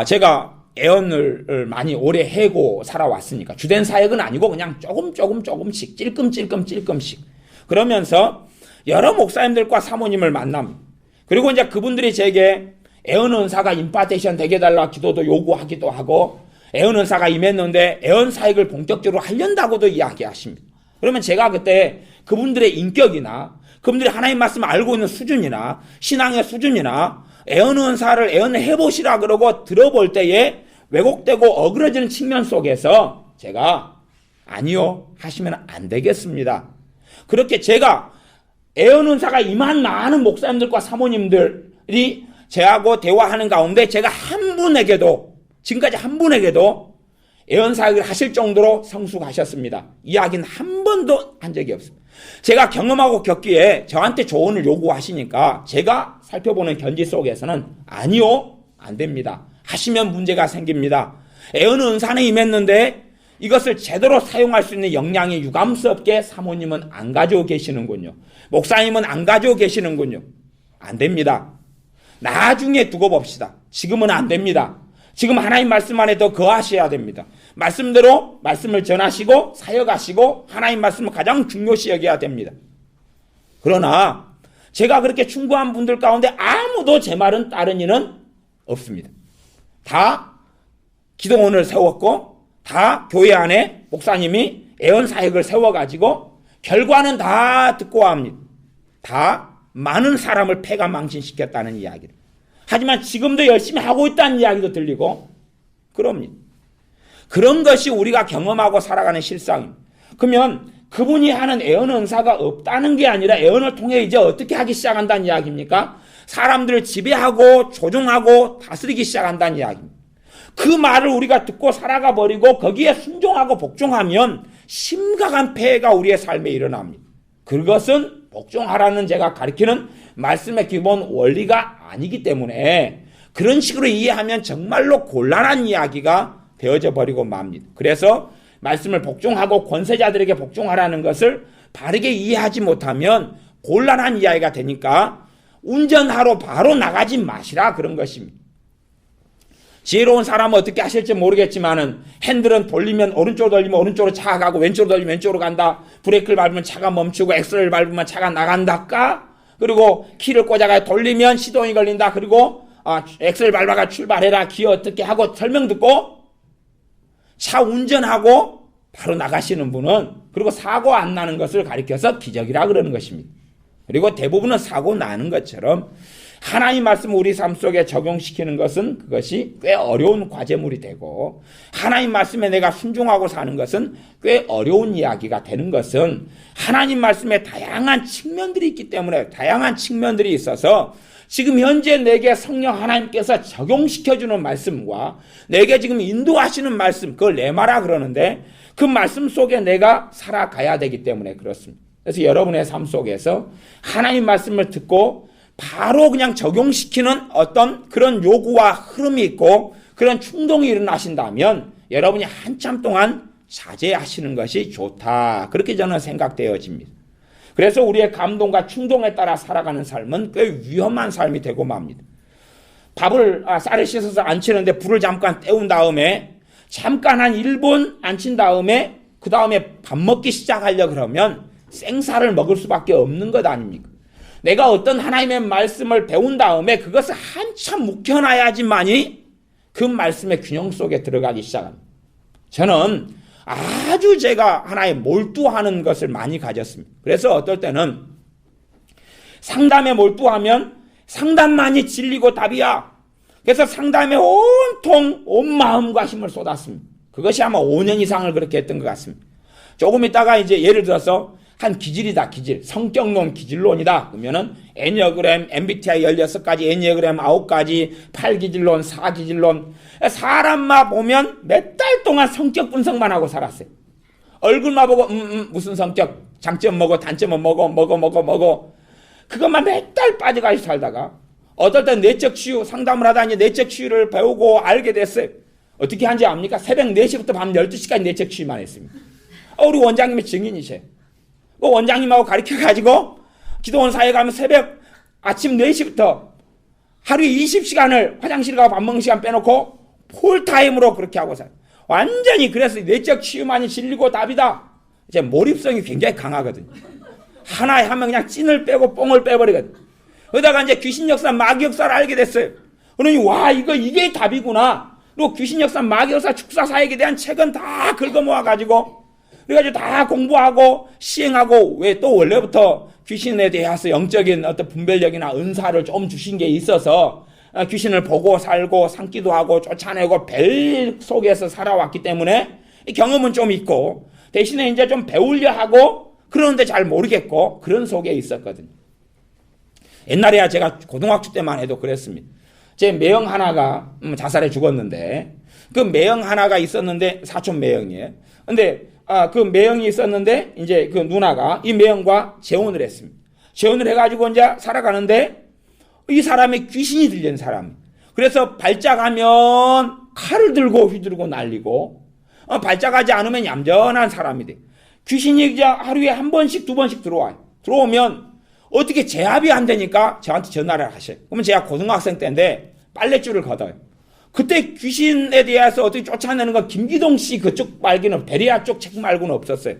제가 애언을 많이 오래 해고 살아왔으니까 주된 사역은 아니고 그냥 조금씩 찔끔씩 그러면서 여러 목사님들과 사모님을 만납니다. 그리고 이제 그분들이 제게 애언 은사가 임파테이션 되게 달라 기도도 요구하기도 하고 애언 은사가 임했는데 애언 사역을 본격적으로 하려다고도 이야기하십니다. 그러면 제가 그때 그분들의 인격이나 그분들이 하나님 말씀을 알고 있는 수준이나 신앙의 수준이나 애언 은사를 애언을 해보시라 그러고 들어볼 때에 왜곡되고 어그러지는 측면 속에서 제가 아니요 하시면 안 되겠습니다. 그렇게 제가 애언 은사가 임한 많은 목사님들과 사모님들이 저하고 대화하는 가운데 제가 지금까지 한 분에게도 애언 사역을 하실 정도로 성숙하셨습니다. 이야기는 한 번도 한 적이 없습니다. 제가 경험하고 겪기에 저한테 조언을 요구하시니까 제가 살펴보는 견지 속에서는 아니요, 안 됩니다. 하시면 문제가 생깁니다. 애언 은사는 임했는데 이것을 제대로 사용할 수 있는 역량이 유감스럽게 사모님은 안 가지고 계시는군요. 목사님은 안 가지고 계시는군요. 안 됩니다. 나중에 두고 봅시다. 지금은 안 됩니다. 지금 하나님 말씀 안에 더 거하셔야 됩니다. 말씀대로 말씀을 전하시고 사역하시고 하나님 말씀을 가장 중요시 여겨야 됩니다. 그러나 제가 그렇게 충고한 분들 가운데 아무도 제 말은 따른 이는 없습니다. 다 기도원을 세웠고 다 교회 안에 목사님이 애언 사역을 세워가지고 결과는 다 듣고 합니다. 다 많은 사람을 패가 망신시켰다는 이야기를. 하지만 지금도 열심히 하고 있다는 이야기도 들리고 그럽니다. 그런 것이 우리가 경험하고 살아가는 실상입니다. 그러면 그분이 하는 애언 은사가 없다는 게 아니라 애언을 통해 이제 어떻게 하기 시작한다는 이야기입니까? 사람들을 지배하고 조종하고 다스리기 시작한다는 이야기입니다. 그 말을 우리가 듣고 살아가 버리고 거기에 순종하고 복종하면 심각한 폐해가 우리의 삶에 일어납니다. 그것은 복종하라는 제가 가르치는 말씀의 기본 원리가 아니기 때문에 그런 식으로 이해하면 정말로 곤란한 이야기가 되어져 버리고 맙니다. 그래서 말씀을 복종하고 권세자들에게 복종하라는 것을 바르게 이해하지 못하면 곤란한 이야기가 되니까 운전하러 바로 나가지 마시라 그런 것입니다. 지혜로운 사람은 어떻게 하실지 모르겠지만은 핸들은 돌리면 오른쪽으로 돌리면 오른쪽으로 차가 가고 왼쪽으로 돌리면 왼쪽으로 간다. 브레이크를 밟으면 차가 멈추고 엑셀을 밟으면 차가 나간다까. 그리고 키를 꽂아가 돌리면 시동이 걸린다. 그리고 엑셀을 밟아가 출발해라. 기어 어떻게 하고 설명 듣고 차 운전하고 바로 나가시는 분은 그리고 사고 안 나는 것을 가리켜서 기적이라 그러는 것입니다. 그리고 대부분은 사고 나는 것처럼 하나님 말씀을 우리 삶 속에 적용시키는 것은 그것이 꽤 어려운 과제물이 되고 하나님 말씀에 내가 순종하고 사는 것은 꽤 어려운 이야기가 되는 것은 하나님 말씀에 다양한 측면들이 있기 때문에 다양한 측면들이 있어서 지금 현재 내게 성령 하나님께서 적용시켜주는 말씀과 내게 지금 인도하시는 말씀 그걸 레마라 그러는데 그 말씀 속에 내가 살아가야 되기 때문에 그렇습니다. 그래서 여러분의 삶 속에서 하나님 말씀을 듣고 바로 그냥 적용시키는 어떤 그런 요구와 흐름이 있고 그런 충동이 일어나신다면 여러분이 한참 동안 자제하시는 것이 좋다. 그렇게 저는 생각되어집니다. 그래서 우리의 감동과 충동에 따라 살아가는 삶은 꽤 위험한 삶이 되고 맙니다. 쌀을 씻어서 안 치는데 불을 잠깐 때운 다음에 잠깐 한 1분 앉힌 다음에 그 다음에 밥 먹기 시작하려 그러면 생사를 먹을 수밖에 없는 것 아닙니까? 내가 어떤 하나님의 말씀을 배운 다음에 그것을 한참 묵혀놔야지만이 그 말씀의 균형 속에 들어가기 시작합니다. 저는 아주 제가 하나에 몰두하는 것을 많이 가졌습니다. 그래서 어떨 때는 상담에 몰두하면 상담만이 진리고 답이야. 그래서 상담에 온통 온 마음과 힘을 쏟았습니다. 그것이 아마 5년 이상을 그렇게 했던 것 같습니다. 조금 있다가 이제 예를 들어서 한 기질이다, 기질. 성격론, 기질론이다. 그러면은 애니어그램, MBTI 16가지, 애니어그램 9가지, 8기질론, 4기질론. 사람만 보면 몇 달 동안 성격 분석만 하고 살았어요. 얼굴만 보고, 무슨 성격, 장점 뭐고, 단점은 뭐고. 그것만 몇 달 빠져가지고 살다가, 어떨 땐 내적 치유, 상담을 하다 이제 내적 치유를 배우고 알게 됐어요. 어떻게 한지 압니까? 새벽 4시부터 밤 12시까지 내적 치유만 했습니다. 우리 원장님의 증인이세요. 그 원장님하고 가르쳐가지고 기도원 사회 가면 아침 4시부터 하루에 20시간을 화장실 가고 밥 먹는 시간 빼놓고 풀타임으로 그렇게 하고 살아요. 완전히 그래서 내적 치유만이 진리고 답이다. 이제 몰입성이 굉장히 강하거든요. 하나에 하면 그냥 찐을 빼고 뽕을 빼버리거든요. 그러다가 이제 귀신 역사, 마귀 역사를 알게 됐어요. 그러니 와 이게 답이구나. 그리고 귀신 역사, 마귀 역사, 축사 사역에 대한 책은 다 긁어 모아가지고 그래가지고 다 공부하고 시행하고 왜 또 원래부터 귀신에 대해서 영적인 어떤 분별력이나 은사를 좀 주신 게 있어서 귀신을 보고 살고 삼기도 하고 쫓아내고 벨 속에서 살아왔기 때문에 경험은 좀 있고 대신에 이제 좀 배우려 하고 그러는데 잘 모르겠고 그런 속에 있었거든요. 옛날에야 제가 고등학교 때만 해도 그랬습니다. 제 매형 하나가 자살해 죽었는데 그 매형 하나가 있었는데 사촌 매형이에요. 근데 그 매형이 있었는데 이제 그 누나가 이 매형과 재혼을 했습니다. 재혼을 해가지고 이제 살아가는데 이 사람이 귀신이 들린 사람. 그래서 발작하면 칼을 들고 휘두르고 날리고 발작하지 않으면 얌전한 사람이 돼. 귀신이 이제 하루에 한 번씩 두 번씩 들어와요. 들어오면 어떻게 제압이 안 되니까 저한테 전화를 하셔요. 그러면 제가 고등학생 때인데 빨랫줄을 걷어요. 그때 귀신에 대해서 어떻게 쫓아내는 건 김기동 씨 그쪽 말기는 베리아 쪽 책 말고는 없었어요.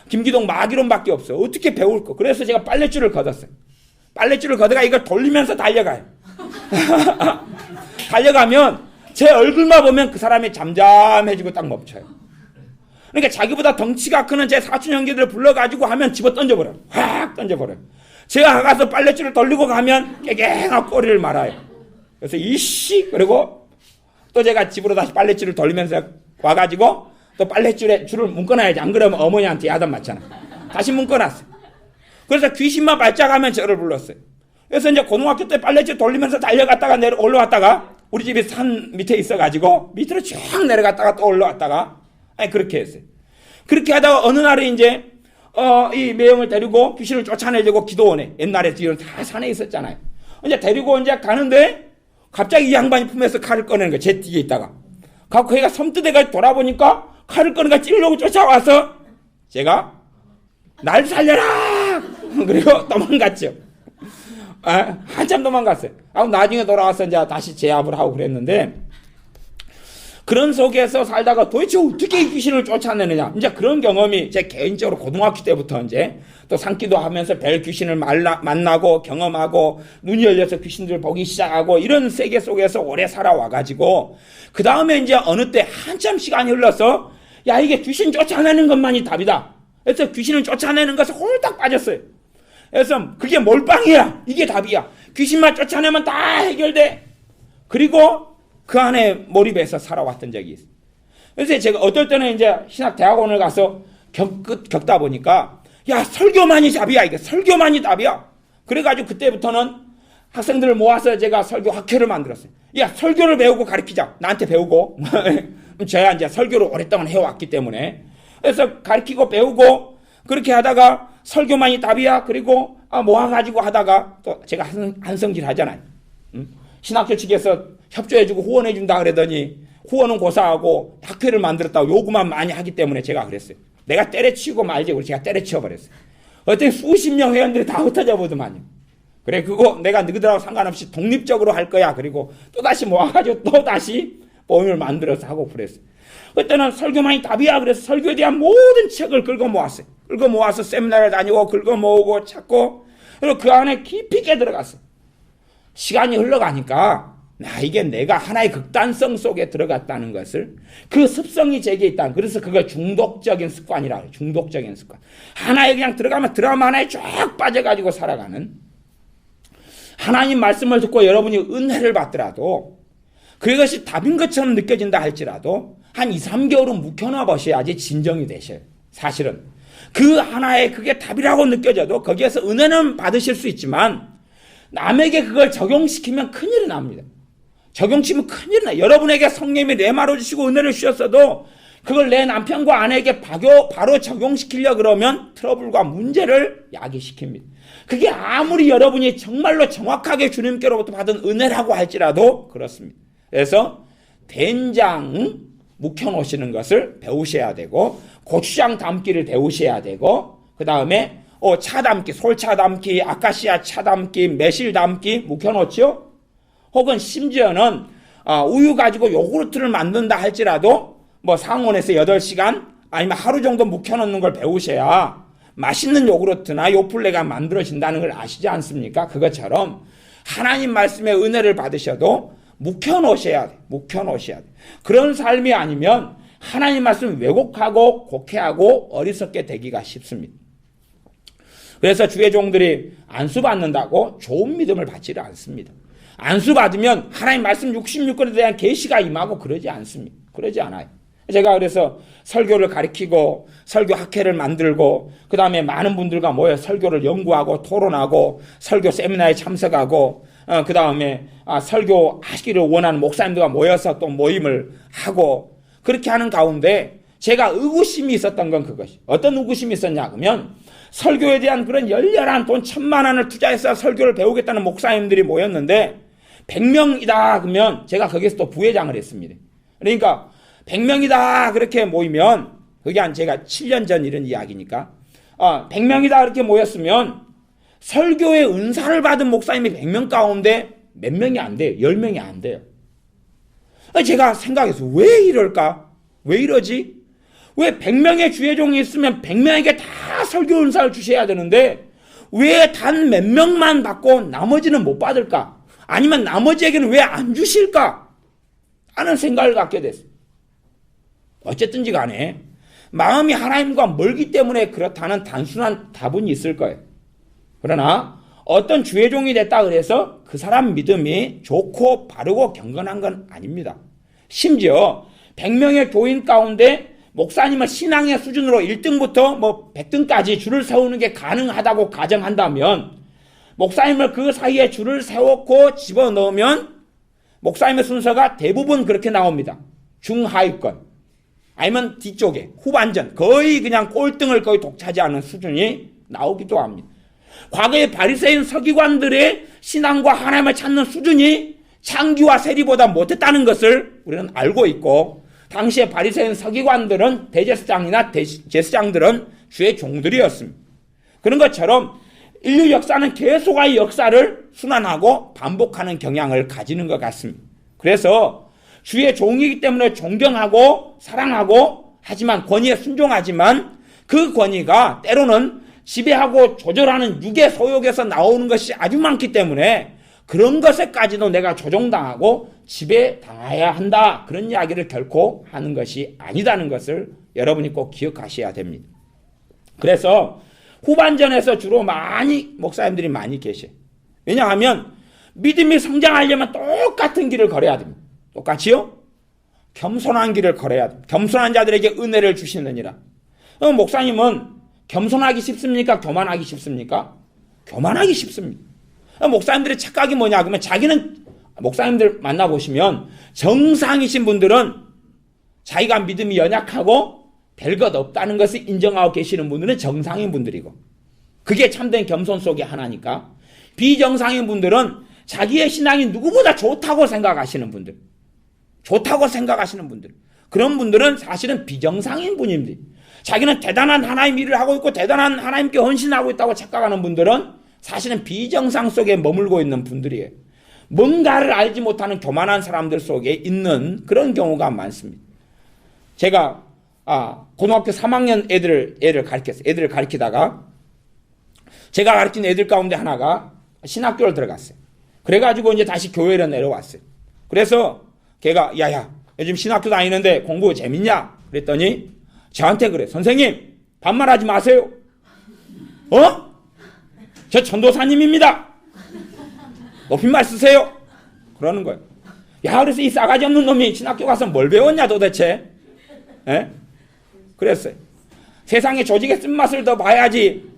김기동 마귀론밖에 없어요. 어떻게 배울 거. 그래서 제가 빨랫줄을 걷었어요. 빨랫줄을 걷어가 이걸 돌리면서 달려가요. 달려가면 제 얼굴만 보면 그 사람이 잠잠해지고 딱 멈춰요. 그러니까 자기보다 덩치가 크는 제 사촌 형제들을 불러가지고 하면 집어 던져버려요. 확 던져버려요. 제가 가서 빨랫줄을 돌리고 가면 깨갱하고 꼬리를 말아요. 그래서 이씨 그리고 또 제가 집으로 다시 빨랫줄을 돌리면서 와가지고 또 빨랫줄에 줄을 묶어놔야지. 안 그러면 어머니한테 야단 맞잖아. 다시 묶어놨어요. 그래서 귀신만 발작하면 저를 불렀어요. 그래서 이제 고등학교 때 빨랫줄 돌리면서 달려갔다가 올라왔다가 우리 집이 산 밑에 있어가지고 밑으로 쭉 내려갔다가 또 올라왔다가 그렇게 했어요. 그렇게 하다가 어느 날에 이제 이 매형을 데리고 귀신을 쫓아내려고 기도원에 옛날에 뒤로는 다 산에 있었잖아요. 이제 데리고 이제 가는데 갑자기 이 양반이 품에서 칼을 꺼내는 거예요. 제 뒤에 있다가. 갖고 걔가 섬뜨대가 돌아보니까 칼을 꺼내가 찌르려고 쫓아와서 제가 날 살려라! 그리고 도망갔죠. 한참 도망갔어요. 나중에 돌아와서 이제 다시 제압을 하고 그랬는데 그런 속에서 살다가 도대체 어떻게 귀신을 쫓아내느냐. 이제 그런 경험이 제 개인적으로 고등학교 때부터 이제 또 산기도 하면서 별 귀신을 만나고 경험하고 눈이 열려서 귀신들을 보기 시작하고 이런 세계 속에서 오래 살아와가지고 그 다음에 이제 어느 때 한참 시간이 흘러서 야 이게 귀신 쫓아내는 것만이 답이다. 그래서 귀신을 쫓아내는 것에 홀딱 빠졌어요. 그래서 그게 몰빵이야. 이게 답이야. 귀신만 쫓아내면 다 해결돼. 그리고 그 안에 몰입해서 살아왔던 적이 있어요. 그래서 제가 어떨 때는 이제 신학대학원을 가서 겪다 보니까 야 설교만이 답이야. 이게 설교만이 답이야. 그래가지고 그때부터는 학생들을 모아서 제가 설교 학회를 만들었어요. 야 설교를 배우고 가르치자. 나한테 배우고 제가 이제 설교를 오랫동안 해왔기 때문에 그래서 가르치고 배우고 그렇게 하다가 설교만이 답이야. 그리고 모아가지고 하다가 또 제가 한성질 하잖아요. 신학교 측에서 협조해주고 후원해준다 그러더니 후원은 고사하고 학회를 만들었다고 요구만 많이 하기 때문에 제가 그랬어요. 내가 때려치우고 말지. 그래서 제가 때려치워버렸어요. 어떻게 수십 명 회원들이 다 흩어져 보더만요. 그래 그거 내가 너희들하고 상관없이 독립적으로 할 거야. 그리고 또다시 모아가지고 또다시 모임을 만들어서 하고 그랬어요. 그때는 설교만이 답이야. 그래서 설교에 대한 모든 책을 긁어 모았어요. 긁어 모아서 세미나를 다니고 긁어 모으고 찾고, 그리고 그 안에 깊이 있게 들어갔어요. 시간이 흘러가니까 이게 내가 하나의 극단성 속에 들어갔다는 것을, 그 습성이 제게 있다. 그래서 그걸 중독적인 습관이라고 해요. 중독적인 습관. 하나에 그냥 들어가면 드라마 하나에 쫙 빠져가지고 살아가는, 하나님 말씀을 듣고 여러분이 은혜를 받더라도 그것이 답인 것처럼 느껴진다 할지라도 한 2, 3개월은 묵혀놔 보셔야지 진정이 되셔요. 사실은 그 하나에 그게 답이라고 느껴져도 거기에서 은혜는 받으실 수 있지만 남에게 그걸 적용시키면 큰일이 납니다. 적용시키면 큰일이 나요. 여러분에게 성령님이 레마로 주시고 은혜를 주셨어도 그걸 내 남편과 아내에게 바로 적용시키려 그러면 트러블과 문제를 야기시킵니다. 그게 아무리 여러분이 정말로 정확하게 주님께로부터 받은 은혜라고 할지라도 그렇습니다. 그래서 된장 묵혀놓으시는 것을 배우셔야 되고, 고추장 담기를 배우셔야 되고, 그 다음에 차 담기, 솔차 담기, 아카시아 차 담기, 매실 담기 묵혀놓죠. 혹은 심지어는 우유 가지고 요구르트를 만든다 할지라도 뭐 상온에서 8시간 아니면 하루 정도 묵혀놓는 걸 배우셔야 맛있는 요구르트나 요플레가 만들어진다는 걸 아시지 않습니까? 그것처럼 하나님 말씀의 은혜를 받으셔도 묵혀놓으셔야 돼. 묵혀놓으셔야 돼. 그런 삶이 아니면 하나님 말씀을 왜곡하고 곡해하고 어리석게 되기가 쉽습니다. 그래서 주의 종들이 안수받는다고 좋은 믿음을 받지를 않습니다. 안수받으면 하나님 말씀 66권에 대한 계시가 임하고 그러지 않습니다. 그러지 않아요. 제가 그래서 설교를 가르치고 설교 학회를 만들고 그 다음에 많은 분들과 모여 설교를 연구하고 토론하고 설교 세미나에 참석하고 그 다음에 설교하시기를 원하는 목사님들과 모여서 또 모임을 하고 그렇게 하는 가운데 제가 의구심이 있었던 건 그것이. 어떤 의구심이 있었냐 그러면 설교에 대한 그런 열렬한 돈 1,000만 원을 투자해서 설교를 배우겠다는 목사님들이 모였는데 100명이다 그러면 제가 거기서 또 부회장을 했습니다. 그러니까 100명이다 그렇게 모이면 그게 한 제가 7년 전 이런 이야기니까 100명이다 그렇게 모였으면 설교의 은사를 받은 목사님이 100명 가운데 몇 명이 안 돼요. 10명이 안 돼요. 제가 생각해서 왜 이럴까? 왜 이러지? 왜 100명의 주의 종이 있으면 100명에게 다 설교 은사를 주셔야 되는데 왜 단 몇 명만 받고 나머지는 못 받을까? 아니면 나머지에게는 왜 안 주실까? 하는 생각을 갖게 됐어요. 어쨌든지 간에 마음이 하나님과 멀기 때문에 그렇다는 단순한 답은 있을 거예요. 그러나 어떤 주의 종이 됐다 그래서 그 사람 믿음이 좋고 바르고 경건한 건 아닙니다. 심지어 100명의 교인 가운데 목사님을 신앙의 수준으로 1등부터 뭐 100등까지 줄을 세우는 게 가능하다고 가정한다면 목사님을 그 사이에 줄을 세웠고 집어넣으면 목사님의 순서가 대부분 그렇게 나옵니다. 중하위권 아니면 뒤쪽에 후반전 거의 그냥 꼴등을 거의 독차지하는 수준이 나오기도 합니다. 과거의 바리새인 서기관들의 신앙과 하나님을 찾는 수준이 창기와 세리보다 못했다는 것을 우리는 알고 있고 당시에 바리새인 서기관들은 대제사장이나 제사장들은 주의 종들이었습니다. 그런 것처럼 인류 역사는 계속의 역사를 순환하고 반복하는 경향을 가지는 것 같습니다. 그래서 주의 종이기 때문에 존경하고 사랑하고 하지만 권위에 순종하지만 그 권위가 때로는 지배하고 조절하는 육의 소욕에서 나오는 것이 아주 많기 때문에 그런 것에까지도 내가 조종당하고 지배당해야 한다. 그런 이야기를 결코 하는 것이 아니다는 것을 여러분이 꼭 기억하셔야 됩니다. 그래서 후반전에서 주로 목사님들이 많이 계셔요. 왜냐하면 믿음이 성장하려면 똑같은 길을 걸어야 됩니다. 똑같이요? 겸손한 길을 걸어야 됩니다. 겸손한 자들에게 은혜를 주시느니라. 목사님은 겸손하기 쉽습니까? 교만하기 쉽습니까? 교만하기 쉽습니다. 목사님들의 착각이 뭐냐 그러면 자기는 목사님들 만나보시면 정상이신 분들은 자기가 믿음이 연약하고 별 것 없다는 것을 인정하고 계시는 분들은 정상인 분들이고 그게 참된 겸손 속의 하나니까 비정상인 분들은 자기의 신앙이 누구보다 좋다고 생각하시는 분들 그런 분들은 사실은 비정상인 분입니다. 자기는 대단한 하나님 일을 하고 있고 대단한 하나님께 헌신하고 있다고 착각하는 분들은 사실은 비정상 속에 머물고 있는 분들이에요. 뭔가를 알지 못하는 교만한 사람들 속에 있는 그런 경우가 많습니다. 제가 고등학교 3학년 애들을 가르쳤어요. 애들을 가르치다가 제가 가르친 애들 가운데 하나가 신학교를 들어갔어요. 그래가지고 이제 다시 교회로 내려왔어요. 그래서 걔가 야야 요즘 신학교 다니는데 공부 재밌냐? 그랬더니 저한테 그래. 선생님 반말하지 마세요. 저 전도사님입니다. 높임말 쓰세요. 그러는 거예요. 야, 그래서 이 싸가지 없는 놈이 신학교 가서 뭘 배웠냐 도대체? 에? 그랬어요. 세상에 조직의 쓴맛을 더 봐야지,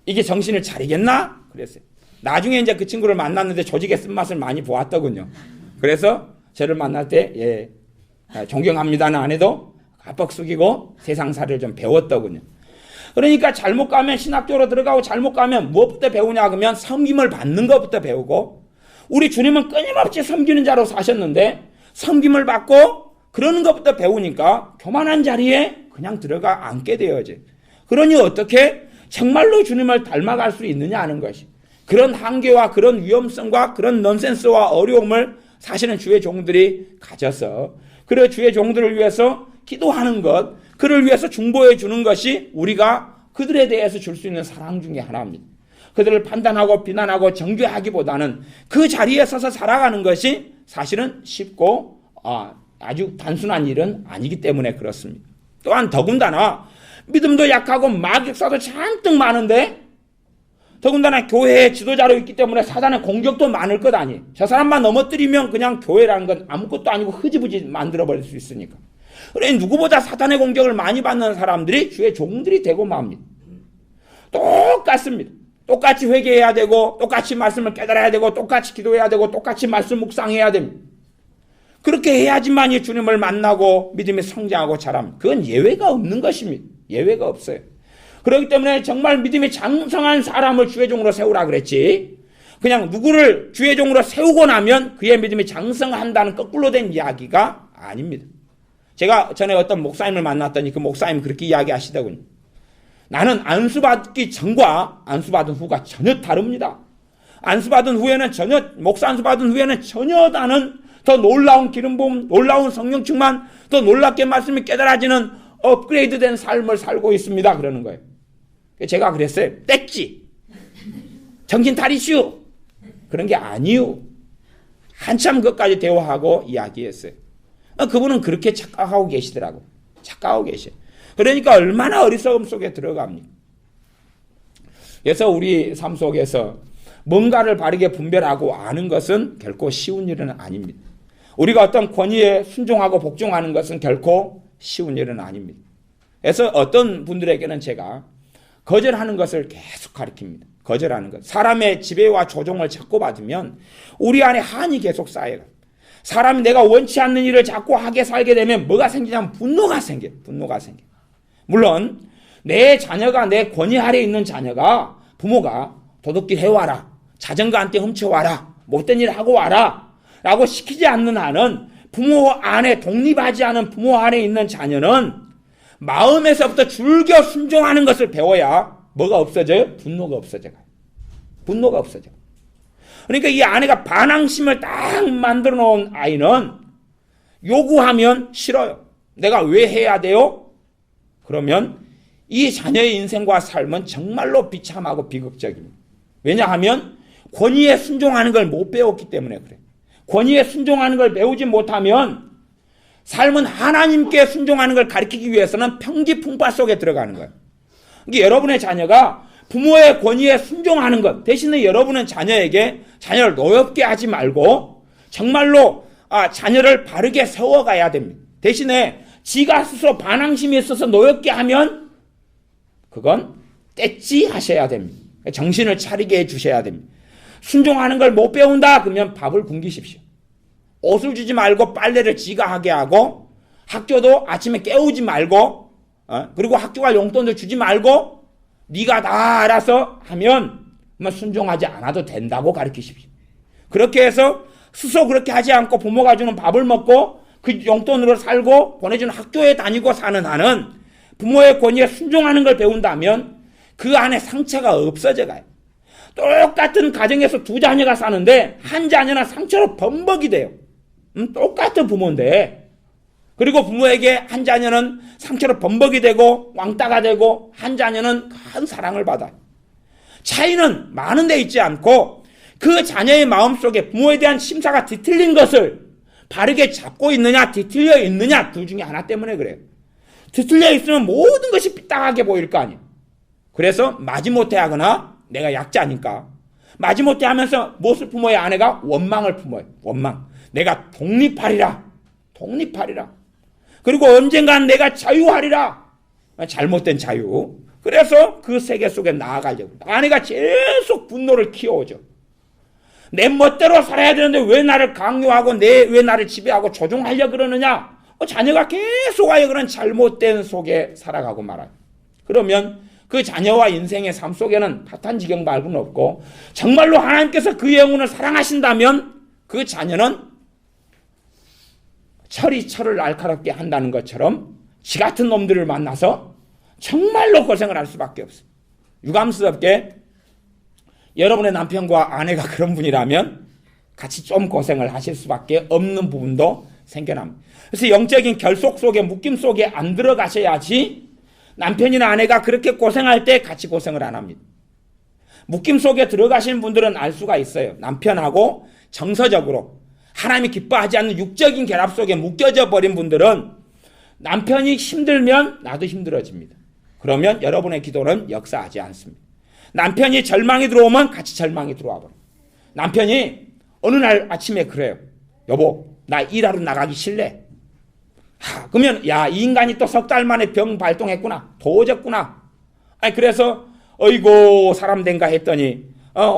이게 정신을 차리겠나? 그랬어요. 나중에 이제 그 친구를 만났는데 조직의 쓴맛을 많이 보았더군요. 그래서 저를 만날 때, 존경합니다는 안 해도 깜빡 숙이고 세상살이를 좀 배웠더군요. 그러니까 잘못 가면 신학교로 들어가고 잘못 가면 무엇부터 배우냐 그러면 섬김을 받는 것부터 배우고, 우리 주님은 끊임없이 섬기는 자로 사셨는데 섬김을 받고 그러는 것부터 배우니까 교만한 자리에 그냥 들어가 앉게 되어져. 그러니 어떻게 정말로 주님을 닮아갈 수 있느냐 하는 것이, 그런 한계와 그런 위험성과 그런 넌센스와 어려움을 사실은 주의 종들이 가져서, 그래 주의 종들을 위해서 기도하는 것, 그를 위해서 중보해 주는 것이 우리가 그들에 대해서 줄 수 있는 사랑 중에 하나입니다. 그들을 판단하고 비난하고 정죄하기보다는 그 자리에 서서 살아가는 것이 사실은 쉽고 아주 단순한 일은 아니기 때문에 그렇습니다. 또한 더군다나 믿음도 약하고 마귀사도 잔뜩 많은데, 더군다나 교회의 지도자로 있기 때문에 사단의 공격도 많을 것 아니에요. 저 사람만 넘어뜨리면 그냥 교회라는 건 아무것도 아니고 흐지부지 만들어버릴 수 있으니까. 그래 누구보다 사탄의 공격을 많이 받는 사람들이 주의 종들이 되고 맙니다. 똑같습니다. 똑같이 회개해야 되고, 똑같이 말씀을 깨달아야 되고, 똑같이 기도해야 되고, 똑같이 말씀 묵상해야 됩니다. 그렇게 해야지만이 주님을 만나고 믿음이 성장하고 자랍니다. 그건 예외가 없는 것입니다. 예외가 없어요. 그렇기 때문에 정말 믿음이 장성한 사람을 주의 종으로 세우라 그랬지, 그냥 누구를 주의 종으로 세우고 나면 그의 믿음이 장성한다는 거꾸로 된 이야기가 아닙니다. 제가 전에 어떤 목사님을 만났더니 그 목사님이 그렇게 이야기하시더군요. 나는 안수받기 전과 안수받은 후가 전혀 다릅니다. 안수받은 후에는 목사 안수받은 후에는 전혀 다른 더 놀라운 기름 부음, 놀라운 성령 충만, 더 놀랍게 말씀이 깨달아지는 업그레이드된 삶을 살고 있습니다. 그러는 거예요. 제가 그랬어요. 뗐지. 정신 차리시오. 그런 게 아니요. 한참 그것까지 대화하고 이야기했어요. 그분은 그렇게 착각하고 계시더라고. 착각하고 계셔. 그러니까 얼마나 어리석음 속에 들어갑니까? 그래서 우리 삶 속에서 뭔가를 바르게 분별하고 아는 것은 결코 쉬운 일은 아닙니다. 우리가 어떤 권위에 순종하고 복종하는 것은 결코 쉬운 일은 아닙니다. 그래서 어떤 분들에게는 제가 거절하는 것을 계속 가르칩니다. 거절하는 것. 사람의 지배와 조종을 자꾸 받으면 우리 안에 한이 계속 쌓여요. 사람이 내가 원치 않는 일을 자꾸 하게 살게 되면 뭐가 생기냐면 분노가 생겨요. 분노가 생겨요. 물론 내 자녀가, 내 권위 아래에 있는 자녀가 부모가 도둑질 해와라, 자전거 한 대 훔쳐와라, 못된 일 하고 와라 라고 시키지 않는 한은, 부모 안에 독립하지 않은 부모 안에 있는 자녀는 마음에서부터 줄겨 순종하는 것을 배워야 뭐가 없어져요? 분노가 없어져요. 분노가 없어져요. 그러니까 이 아내가 반항심을 딱 만들어 놓은 아이는 요구하면 싫어요. 내가 왜 해야 돼요? 그러면 이 자녀의 인생과 삶은 정말로 비참하고 비극적입니다. 왜냐하면 권위에 순종하는 걸 못 배웠기 때문에 그래요. 권위에 순종하는 걸 배우지 못하면 삶은 하나님께 순종하는 걸 가르치기 위해서는 평지풍파 속에 들어가는 거예요. 그러니까 여러분의 자녀가 부모의 권위에 순종하는 것 대신에 여러분은 자녀에게 자녀를 노엽게 하지 말고 정말로 자녀를 바르게 세워가야 됩니다. 대신에 지가 스스로 반항심이 있어서 노엽게 하면 그건 뗐지 하셔야 됩니다. 정신을 차리게 해주셔야 됩니다. 순종하는 걸 못 배운다 그러면 밥을 굶기십시오. 옷을 주지 말고 빨래를 지가 하게 하고, 학교도 아침에 깨우지 말고, 그리고 학교 갈 용돈도 주지 말고 네가 다 알아서 하면 순종하지 않아도 된다고 가르치십시오. 그렇게 해서 스스로 그렇게 하지 않고 부모가 주는 밥을 먹고 그 용돈으로 살고 보내주는 학교에 다니고 사는 한은 부모의 권위에 순종하는 걸 배운다면 그 안에 상처가 없어져 가요. 똑같은 가정에서 두 자녀가 사는데 한 자녀는 상처로 범벅이 돼요. 똑같은 부모인데 그리고 부모에게 한 자녀는 상처로 범벅이 되고 왕따가 되고 한 자녀는 큰 사랑을 받아요. 차이는 많은 데 있지 않고 그 자녀의 마음속에 부모에 대한 심사가 뒤틀린 것을 바르게 잡고 있느냐 뒤틀려 있느냐 둘 중에 하나 때문에 그래요. 뒤틀려 있으면 모든 것이 삐딱하게 보일 거 아니에요. 그래서 마지못해 하거나 내가 약자니까 마지못해 하면서 무엇을 품어야 아내가 원망을 품어요. 원망. 내가 독립하리라. 그리고 언젠간 내가 자유하리라. 잘못된 자유. 그래서 그 세계 속에 나아가려고. 아내가 계속 분노를 키워오죠. 내 멋대로 살아야 되는데 왜 나를 강요하고 왜 나를 지배하고 조종하려 그러느냐. 자녀가 계속 아예 그런 잘못된 속에 살아가고 말아요. 그러면 그 자녀와 인생의 삶 속에는 파탄지경 말고는 없고 정말로 하나님께서 그 영혼을 사랑하신다면 그 자녀는 철이 날카롭게 한다는 것처럼 지 같은 놈들을 만나서 정말로 고생을 할 수밖에 없어요. 유감스럽게 여러분의 남편과 아내가 그런 분이라면 같이 좀 고생을 하실 수밖에 없는 부분도 생겨납니다. 그래서 영적인 결속 속에 묶임 속에 안 들어가셔야지 남편이나 아내가 그렇게 고생할 때 같이 고생을 안 합니다. 묶임 속에 들어가시는 분들은 알 수가 있어요. 남편하고 정서적으로 하나님이 기뻐하지 않는 육적인 결합 속에 묶여져 버린 분들은 남편이 힘들면 나도 힘들어집니다. 그러면 여러분의 기도는 역사하지 않습니다. 남편이 절망이 들어오면 같이 절망이 들어와 버려요. 남편이 어느 날 아침에 그래요. 여보, 나 일하러 나가기 싫래. 그러면 이 인간이 또 석 달 만에 병 발동했구나. 도졌구나. 그래서 어이고 사람 된가 했더니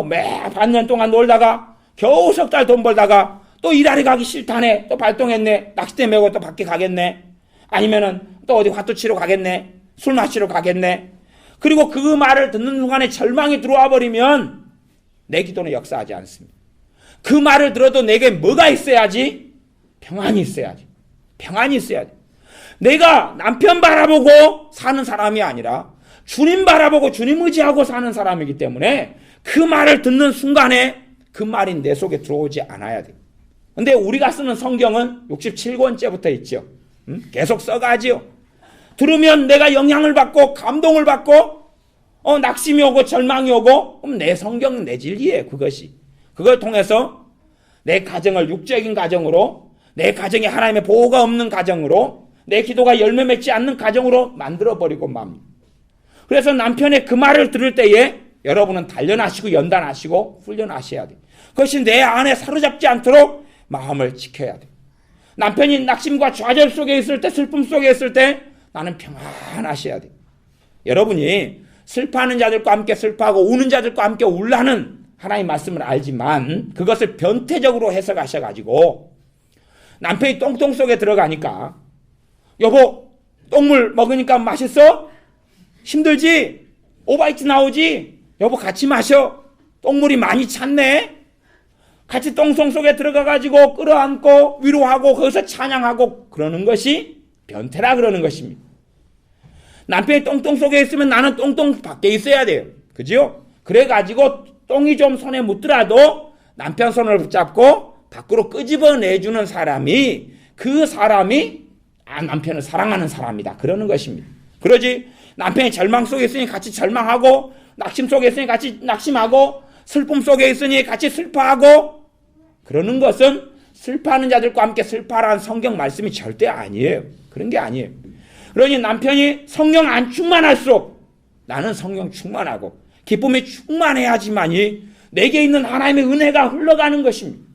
매 반년 동안 놀다가 겨우 석 달 돈 벌다가 또 일하러 가기 싫다네. 또 발동했네. 낚싯대 메고 또 밖에 가겠네. 아니면은 또 어디 화투 치러 가겠네. 술 마시러 가겠네. 그리고 그 말을 듣는 순간에 절망이 들어와 버리면 내 기도는 역사하지 않습니다. 그 말을 들어도 내게 뭐가 있어야지? 평안이 있어야지. 내가 남편 바라보고 사는 사람이 아니라 주님 바라보고 주님 의지하고 사는 사람이기 때문에 그 말을 듣는 순간에 그 말이 내 속에 들어오지 않아야 돼요. 근데 우리가 쓰는 성경은 67권째부터 있죠. 계속 써가지요. 들으면 내가 영향을 받고 감동을 받고 낙심이 오고 절망이 오고 그럼 내 성경은 내 진리예요. 그걸 통해서 내 가정을 육적인 가정으로 내 가정에 하나님의 보호가 없는 가정으로 내 기도가 열매 맺지 않는 가정으로 만들어버리고 맙니다. 그래서 남편의 그 말을 들을 때에 여러분은 단련하시고 연단하시고 훈련하셔야 돼요. 그것이 내 안에 사로잡지 않도록 마음을 지켜야 돼요. 남편이 낙심과 좌절 속에 있을 때 슬픔 속에 있을 때 나는 평안하셔야 돼요. 여러분이 슬퍼하는 자들과 함께 슬퍼하고 우는 자들과 함께 울라는 하나님의 말씀을 알지만 그것을 변태적으로 해석하셔가지고 남편이 똥똥 속에 들어가니까 여보 똥물 먹으니까 맛있어? 힘들지? 오바이트 나오지? 여보 같이 마셔. 똥물이 많이 찼네. 같이 똥송 속에 들어가가지고 끌어안고 위로하고 거기서 찬양하고 그러는 것이 변태라 그러는 것입니다. 남편이 똥똥 속에 있으면 나는 똥똥 밖에 있어야 돼요. 그죠? 그래가지고 똥이 좀 손에 묻더라도 남편 손을 붙잡고 밖으로 끄집어내주는 사람이 그 사람이 남편을 사랑하는 사람이다. 그러는 것입니다. 그러지 남편이 절망 속에 있으니 같이 절망하고 낙심 속에 있으니 같이 낙심하고 슬픔 속에 있으니 같이 슬퍼하고 그러는 것은 슬퍼하는 자들과 함께 슬퍼하라는 성경 말씀이 절대 아니에요. 그런 게 아니에요. 그러니 남편이 성령 안 충만할수록 나는 성령 충만하고 기쁨이 충만해야지만이 내게 있는 하나님의 은혜가 흘러가는 것입니다.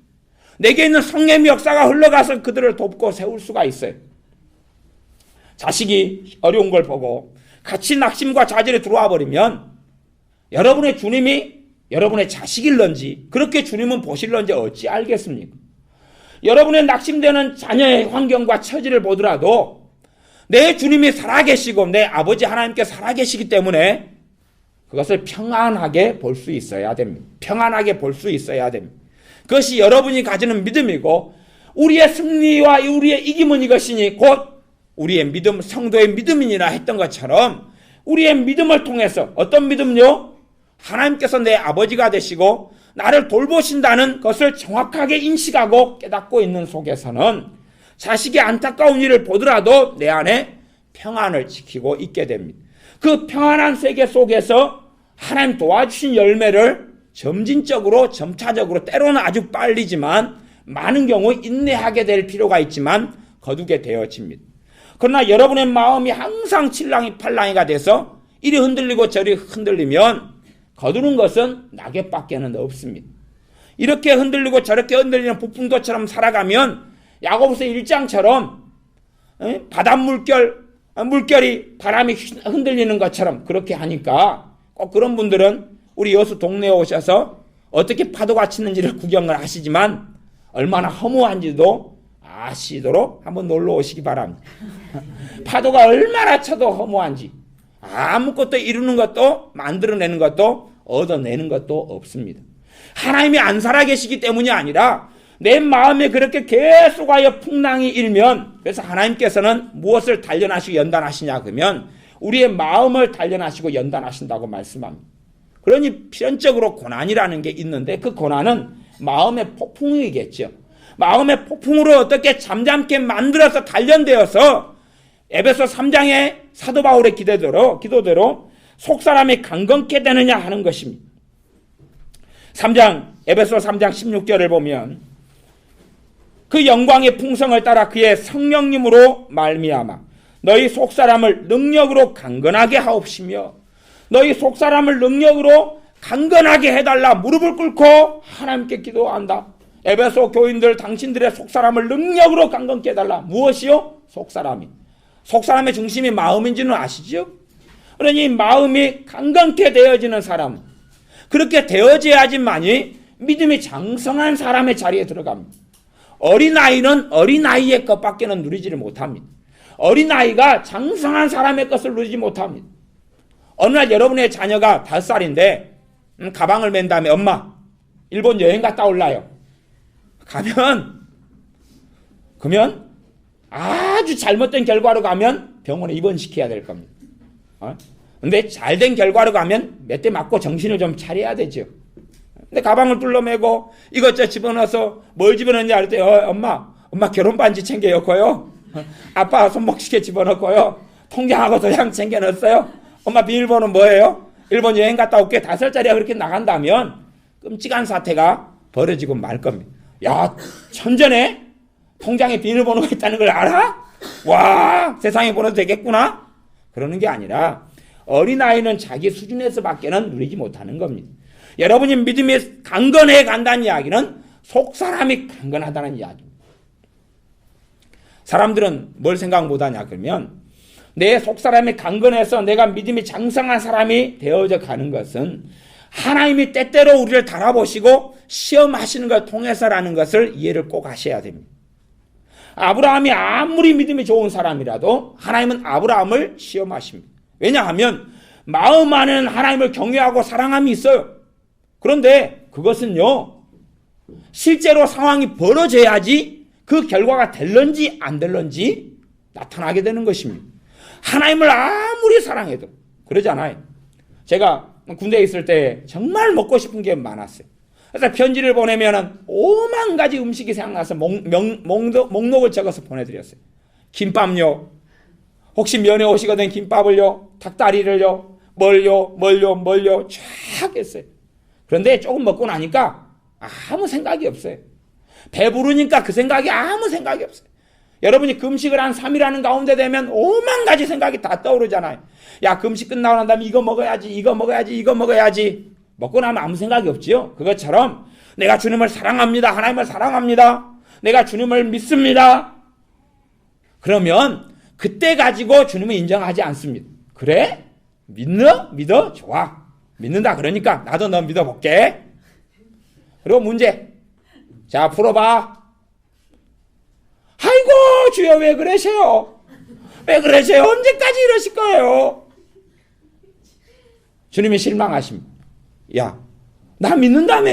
내게 있는 성령의 역사가 흘러가서 그들을 돕고 세울 수가 있어요. 자식이 어려운 걸 보고 같이 낙심과 좌절에 들어와 버리면 여러분의 주님이 여러분의 자식일런지 그렇게 주님은 보실런지 어찌 알겠습니까? 여러분의 낙심되는 자녀의 환경과 처지를 보더라도 내 주님이 살아계시고 내 아버지 하나님께 살아계시기 때문에 그것을 평안하게 볼 수 있어야 됩니다. 평안하게 볼 수 있어야 됩니다. 그것이 여러분이 가지는 믿음이고 우리의 승리와 우리의 이김은 이것이니 곧 우리의 믿음, 성도의 믿음이니라 했던 것처럼 우리의 믿음을 통해서 어떤 믿음요? 하나님께서 내 아버지가 되시고 나를 돌보신다는 것을 정확하게 인식하고 깨닫고 있는 속에서는 자식의 안타까운 일을 보더라도 내 안에 평안을 지키고 있게 됩니다. 그 평안한 세계 속에서 하나님 도와주신 열매를 점진적으로 점차적으로 때로는 아주 빨리지만 많은 경우 인내하게 될 필요가 있지만 거두게 되어집니다. 그러나 여러분의 마음이 항상 칠랑이팔랑이가 돼서 이리 흔들리고 저리 흔들리면 거두는 것은 낙엽밖에는 없습니다. 이렇게 흔들리고 저렇게 흔들리는 부푼도처럼 살아가면 야고보서 1장처럼 물결이 바람이 흔들리는 것처럼 그렇게 하니까 꼭 그런 분들은 우리 여수 동네에 오셔서 어떻게 파도가 치는지를 구경을 하시지만 얼마나 허무한지도 아시도록 한번 놀러 오시기 바랍니다. 파도가 얼마나 쳐도 허무한지 아무것도 이루는 것도 만들어내는 것도 얻어내는 것도 없습니다. 하나님이 안 살아계시기 때문이 아니라 내 마음에 그렇게 계속하여 풍랑이 일면 그래서 하나님께서는 무엇을 단련하시고 연단하시냐 그러면 우리의 마음을 단련하시고 연단하신다고 말씀합니다. 그러니 필연적으로 고난이라는 게 있는데 그 고난은 마음의 폭풍이겠죠. 마음의 폭풍으로 어떻게 잠잠게 만들어서 단련되어서 에베소 3장의 사도 바울의 기도대로 속사람이 강건케 되느냐 하는 것입니다. 에베소 3장 16절을 보면 그 영광의 풍성을 따라 그의 성령님으로 말미암아 너희 속사람을 능력으로 강건하게 하옵시며 너희 속사람을 능력으로 강건하게 해달라 무릎을 꿇고 하나님께 기도한다. 에베소 교인들 당신들의 속사람을 능력으로 강건케 해달라. 무엇이요? 속사람이. 속사람의 중심이 마음인지는 아시죠? 그러니 마음이 강건케 되어지는 사람 그렇게 되어져야지만이 믿음이 장성한 사람의 자리에 들어갑니다. 어린아이는 어린아이의 것밖에는 누리지를 못합니다. 어린아이가 장성한 사람의 것을 누리지 못합니다. 어느 날 여러분의 자녀가 5살인데 가방을 맨 다음에 엄마 일본 여행 갔다 올라요. 그러면 아주 잘못된 결과로 가면 병원에 입원시켜야 될 겁니다. 근데 잘된 결과로 가면 몇 대 맞고 정신을 좀 차려야 되죠. 근데 가방을 둘러매고 이것저것 집어넣어서 뭘 집어넣냐 할 때 엄마 결혼 반지 챙겨넣고요. 아빠 손목시계 집어넣고요. 통장하고 도장 챙겨넣었어요. 엄마 비밀번호 뭐예요? 일본 여행 갔다 올게. 5살짜리가 그렇게 나간다면 끔찍한 사태가 벌어지고 말 겁니다. 야, 천전에 통장에 비밀번호가 있다는 걸 알아? 와, 세상에 보내도 되겠구나? 그러는 게 아니라 어린아이는 자기 수준에서밖에는 누리지 못하는 겁니다. 여러분이 믿음이 강건해 간다는 이야기는 속사람이 강건하다는 이야기입니다. 사람들은 뭘 생각 못하냐 그러면 내 속사람이 강건해서 내가 믿음이 장성한 사람이 되어져 가는 것은 하나님이 때때로 우리를 달아보시고 시험하시는 걸 통해서라는 것을 이해를 꼭 하셔야 됩니다. 아브라함이 아무리 믿음이 좋은 사람이라도 하나님은 아브라함을 시험하십니다. 왜냐하면 마음 안에는 하나님을 경외하고 사랑함이 있어요. 그런데 그것은요 실제로 상황이 벌어져야지 그 결과가 될런지 안 될런지 나타나게 되는 것입니다. 하나님을 아무리 사랑해도 그러잖아요. 제가 군대에 있을 때 정말 먹고 싶은 게 많았어요. 그래서 편지를 보내면은 5만 가지 음식이 생각나서 목록을 적어서 보내드렸어요. 김밥요. 혹시 면회 오시거든 김밥을요. 닭다리를요. 뭘요. 쫙 했어요. 그런데 조금 먹고 나니까 아무 생각이 없어요. 배부르니까 그 생각이 아무 생각이 없어요. 여러분이 금식을 한 3일 하는 가운데 되면 5만 가지 생각이 다 떠오르잖아요. 야, 금식 끝나고 난 다음에 이거 먹어야지. 먹고 나면 아무 생각이 없지요. 그것처럼 내가 주님을 사랑합니다. 하나님을 사랑합니다. 내가 주님을 믿습니다. 그러면 그때 가지고 주님을 인정하지 않습니다. 그래? 믿어? 좋아. 믿는다. 그러니까 나도 너 믿어볼게. 그리고 문제. 자, 풀어봐. 아이고 주여 왜 그러세요? 언제까지 이러실 거예요? 주님이 실망하십니다. 야, 나 믿는다며.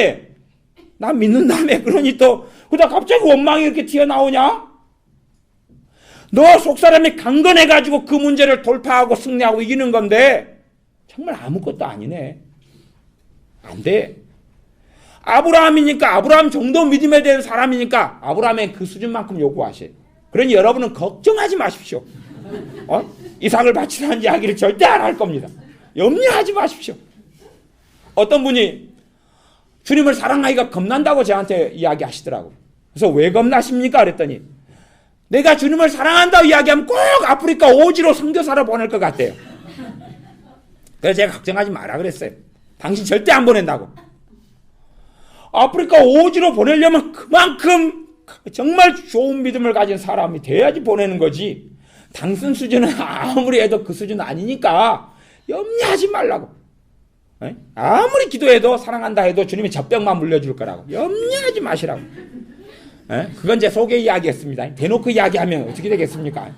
그러니 또 그러다 갑자기 원망이 이렇게 튀어나오냐? 너 속사람이 강건해가지고 그 문제를 돌파하고 승리하고 이기는 건데 정말 아무것도 아니네. 안 돼. 아브라함이니까 아브라함 정도 믿음에 대한 사람이니까 아브라함의 그 수준만큼 요구하셔요. 그러니 여러분은 걱정하지 마십시오. 이삭을 바치라는 이야기를 절대 안 할 겁니다. 염려하지 마십시오. 어떤 분이 주님을 사랑하기가 겁난다고 저한테 이야기하시더라고요. 그래서 왜 겁나십니까? 그랬더니 내가 주님을 사랑한다고 이야기하면 꼭 아프리카 오지로 선교사를 보낼 것 같대요. 그래서 제가 걱정하지 마라 그랬어요. 당신 절대 안 보낸다고. 아프리카 오지로 보내려면 그만큼 정말 좋은 믿음을 가진 사람이 돼야지 보내는 거지. 당신 수준은 아무리 해도 그 수준은 아니니까 염려하지 말라고. 아무리 기도해도 사랑한다 해도 주님이 젖병만 물려줄 거라고. 염려하지 마시라고. 그건 제 속의 이야기였습니다. 대놓고 이야기하면 어떻게 되겠습니까?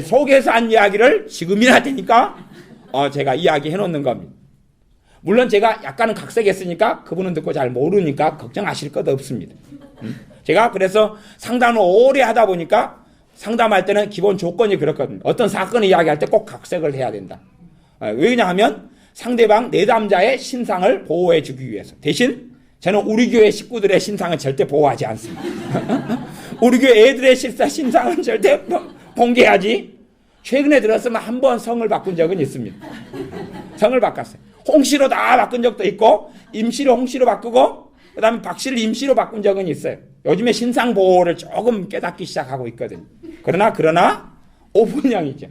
속에서 한 이야기를 지금이나 되니까 제가 이야기해 놓는 겁니다. 물론 제가 약간은 각색했으니까 그분은 듣고 잘 모르니까 걱정하실 것 없습니다. 제가 그래서 상담을 오래 하다 보니까 상담할 때는 기본 조건이 그렇거든요. 어떤 사건을 이야기할 때 꼭 각색을 해야 된다. 왜냐 하면 상대방 내담자의 신상을 보호해 주기 위해서. 대신 저는 우리 교회 식구들의 신상은 절대 보호하지 않습니다. 우리 교회 애들의 신상은 절대 공개하지. 최근에 들었으면 한 번 성을 바꾼 적은 있습니다. 성을 바꿨어요. 홍씨로 다 바꾼 적도 있고 임씨로 홍씨로 바꾸고 그 다음에 박씨를 임씨로 바꾼 적은 있어요. 요즘에 신상 보호를 조금 깨닫기 시작하고 있거든요. 그러나 오분양이죠.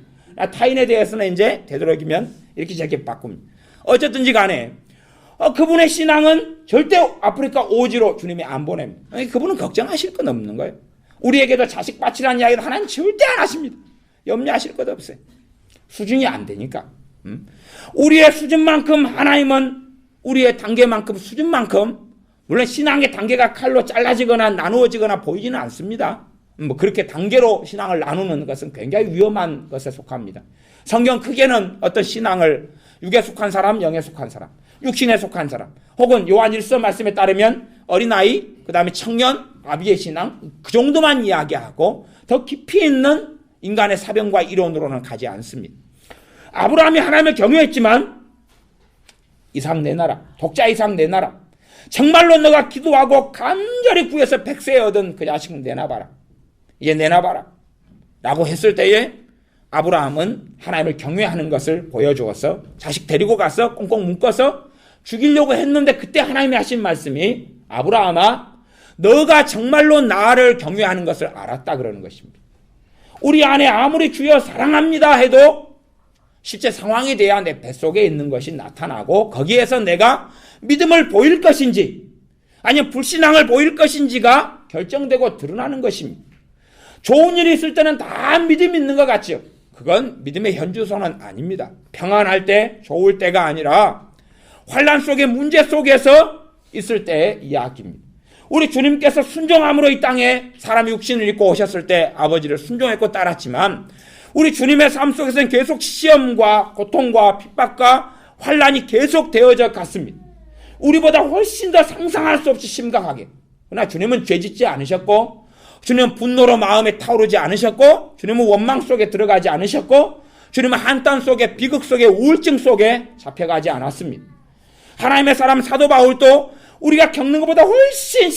타인에 대해서는 이제 되도록이면 이렇게 저렇게 바꿉니다. 어쨌든지 간에 그분의 신앙은 절대 아프리카 오지로 주님이 안 보냅니다. 그분은 걱정하실 건 없는 거예요. 우리에게도 자식 바치라는 이야기도 하나님 절대 안 하십니다. 염려하실 것 없어요. 수준이 안 되니까. 우리의 수준만큼 하나님은 우리의 단계만큼 수준만큼 물론 신앙의 단계가 칼로 잘라지거나 나누어지거나 보이지는 않습니다. 그렇게 단계로 신앙을 나누는 것은 굉장히 위험한 것에 속합니다. 성경 크게는 어떤 신앙을 육에 속한 사람, 영에 속한 사람, 육신에 속한 사람, 혹은 요한 1서 말씀에 따르면 어린아이, 그 다음에 청년, 아비의 신앙, 그 정도만 이야기하고 더 깊이 있는 인간의 사병과 이론으로는 가지 않습니다. 아브라함이 하나님을 경외했지만 이삭 내놔라, 독자 이삭 내놔라, 정말로 너가 기도하고 간절히 구해서 백세 얻은 그 자식 내놔봐라, 이제 내놔봐라 라고 했을 때에 아브라함은 하나님을 경외하는 것을 보여주어서 자식 데리고 가서 꽁꽁 묶어서 죽이려고 했는데 그때 하나님이 하신 말씀이 아브라함아 너가 정말로 나를 경외하는 것을 알았다 그러는 것입니다. 우리 안에 아무리 주여 사랑합니다 해도 실제 상황에 대한 내 뱃속에 있는 것이 나타나고 거기에서 내가 믿음을 보일 것인지 아니면 불신앙을 보일 것인지가 결정되고 드러나는 것입니다. 좋은 일이 있을 때는 다 믿음이 있는 것 같죠. 그건 믿음의 현주소는 아닙니다. 평안할 때 좋을 때가 아니라 환난 속에 문제 속에서 있을 때의 이야기입니다. 우리 주님께서 순종함으로 이 땅에 사람이 육신을 입고 오셨을 때 아버지를 순종했고 따랐지만 우리 주님의 삶 속에서는 계속 시험과 고통과 핍박과 환난이 계속 되어져 갔습니다. 우리보다 훨씬 더 상상할 수 없이 심각하게. 그러나 주님은 죄짓지 않으셨고 주님은 분노로 마음에 타오르지 않으셨고 주님은 원망 속에 들어가지 않으셨고 주님은 한탄 속에 비극 속에 우울증 속에 잡혀가지 않았습니다. 하나님의 사람 사도 바울도 우리가 겪는 것보다 훨씬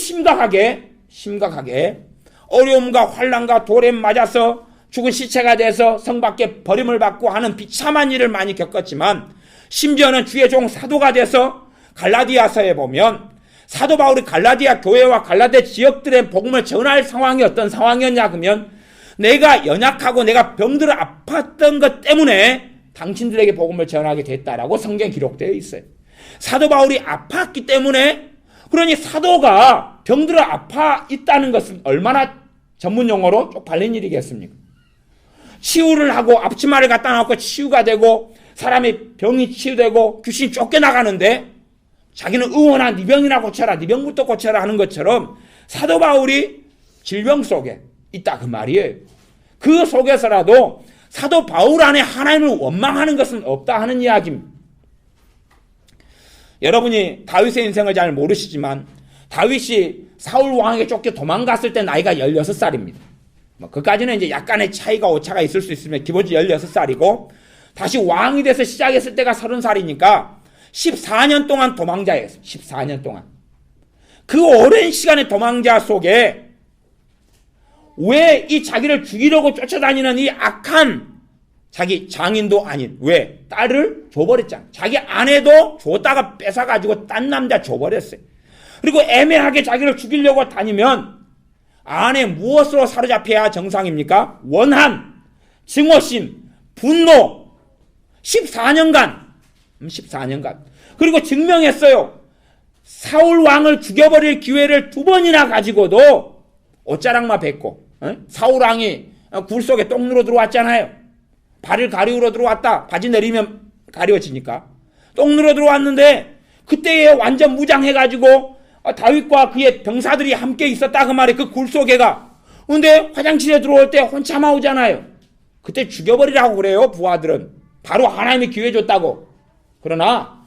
심각하게 어려움과 환난과 돌에 맞아서 죽은 시체가 돼서 성 밖에 버림을 받고 하는 비참한 일을 많이 겪었지만 심지어는 주의 종 사도가 돼서 갈라디아서에 보면 사도 바울이 갈라디아 교회와 갈라디아 지역들의 복음을 전할 상황이 어떤 상황이었냐 그러면 내가 연약하고 내가 병들어 아팠던 것 때문에 당신들에게 복음을 전하게 됐다라고 성경에 기록되어 있어요. 사도 바울이 아팠기 때문에 그러니 사도가 병들어 아파 있다는 것은 얼마나 전문용어로 쪽팔린 일이겠습니까? 치유를 하고 앞치마를 갖다 놓고 치유가 되고 사람이 병이 치유되고 귀신이 쫓겨나가는데 자기는 의원아 네 병이나 고쳐라 네 병부터 고쳐라 하는 것처럼 사도 바울이 질병 속에 있다 그 말이에요. 그 속에서라도 사도 바울 안에 하나님을 원망하는 것은 없다 하는 이야기입니다. 여러분이 다윗의 인생을 잘 모르시지만 다윗이 사울 왕에게 쫓겨 도망갔을 때 나이가 16살입니다. 그까지는 이제 약간의 차이가 오차가 있을 수 있으면 기본적으로 16살이고 다시 왕이 돼서 시작했을 때가 30살이니까 14년 동안 도망자였어요. 14년 동안. 그 오랜 시간의 도망자 속에 왜 이 자기를 죽이려고 쫓아다니는 이 악한 자기 장인도 아닌 왜 딸을 줘버렸잖아. 자기 아내도 줬다가 뺏어가지고 딴 남자 줘버렸어요. 그리고 애매하게 자기를 죽이려고 다니면 안에 무엇으로 사로잡혀야 정상입니까? 원한, 증오심, 분노. 14년간 그리고 증명했어요. 사울 왕을 죽여버릴 기회를 2번이나 가지고도 옷자락만 뱉고 사울 왕이 굴 속에 똥 누러 들어왔잖아요. 발을 가리우러 들어왔다. 바지 내리면 가려지니까 똥 누러 들어왔는데 그때에 완전 무장해가지고 다윗과 그의 병사들이 함께 있었다 그 말이에요. 그 굴 속에가. 근데 화장실에 들어올 때 혼자 나오잖아요. 그때 죽여버리라고 그래요. 부하들은 바로 하나님이 기회 줬다고. 그러나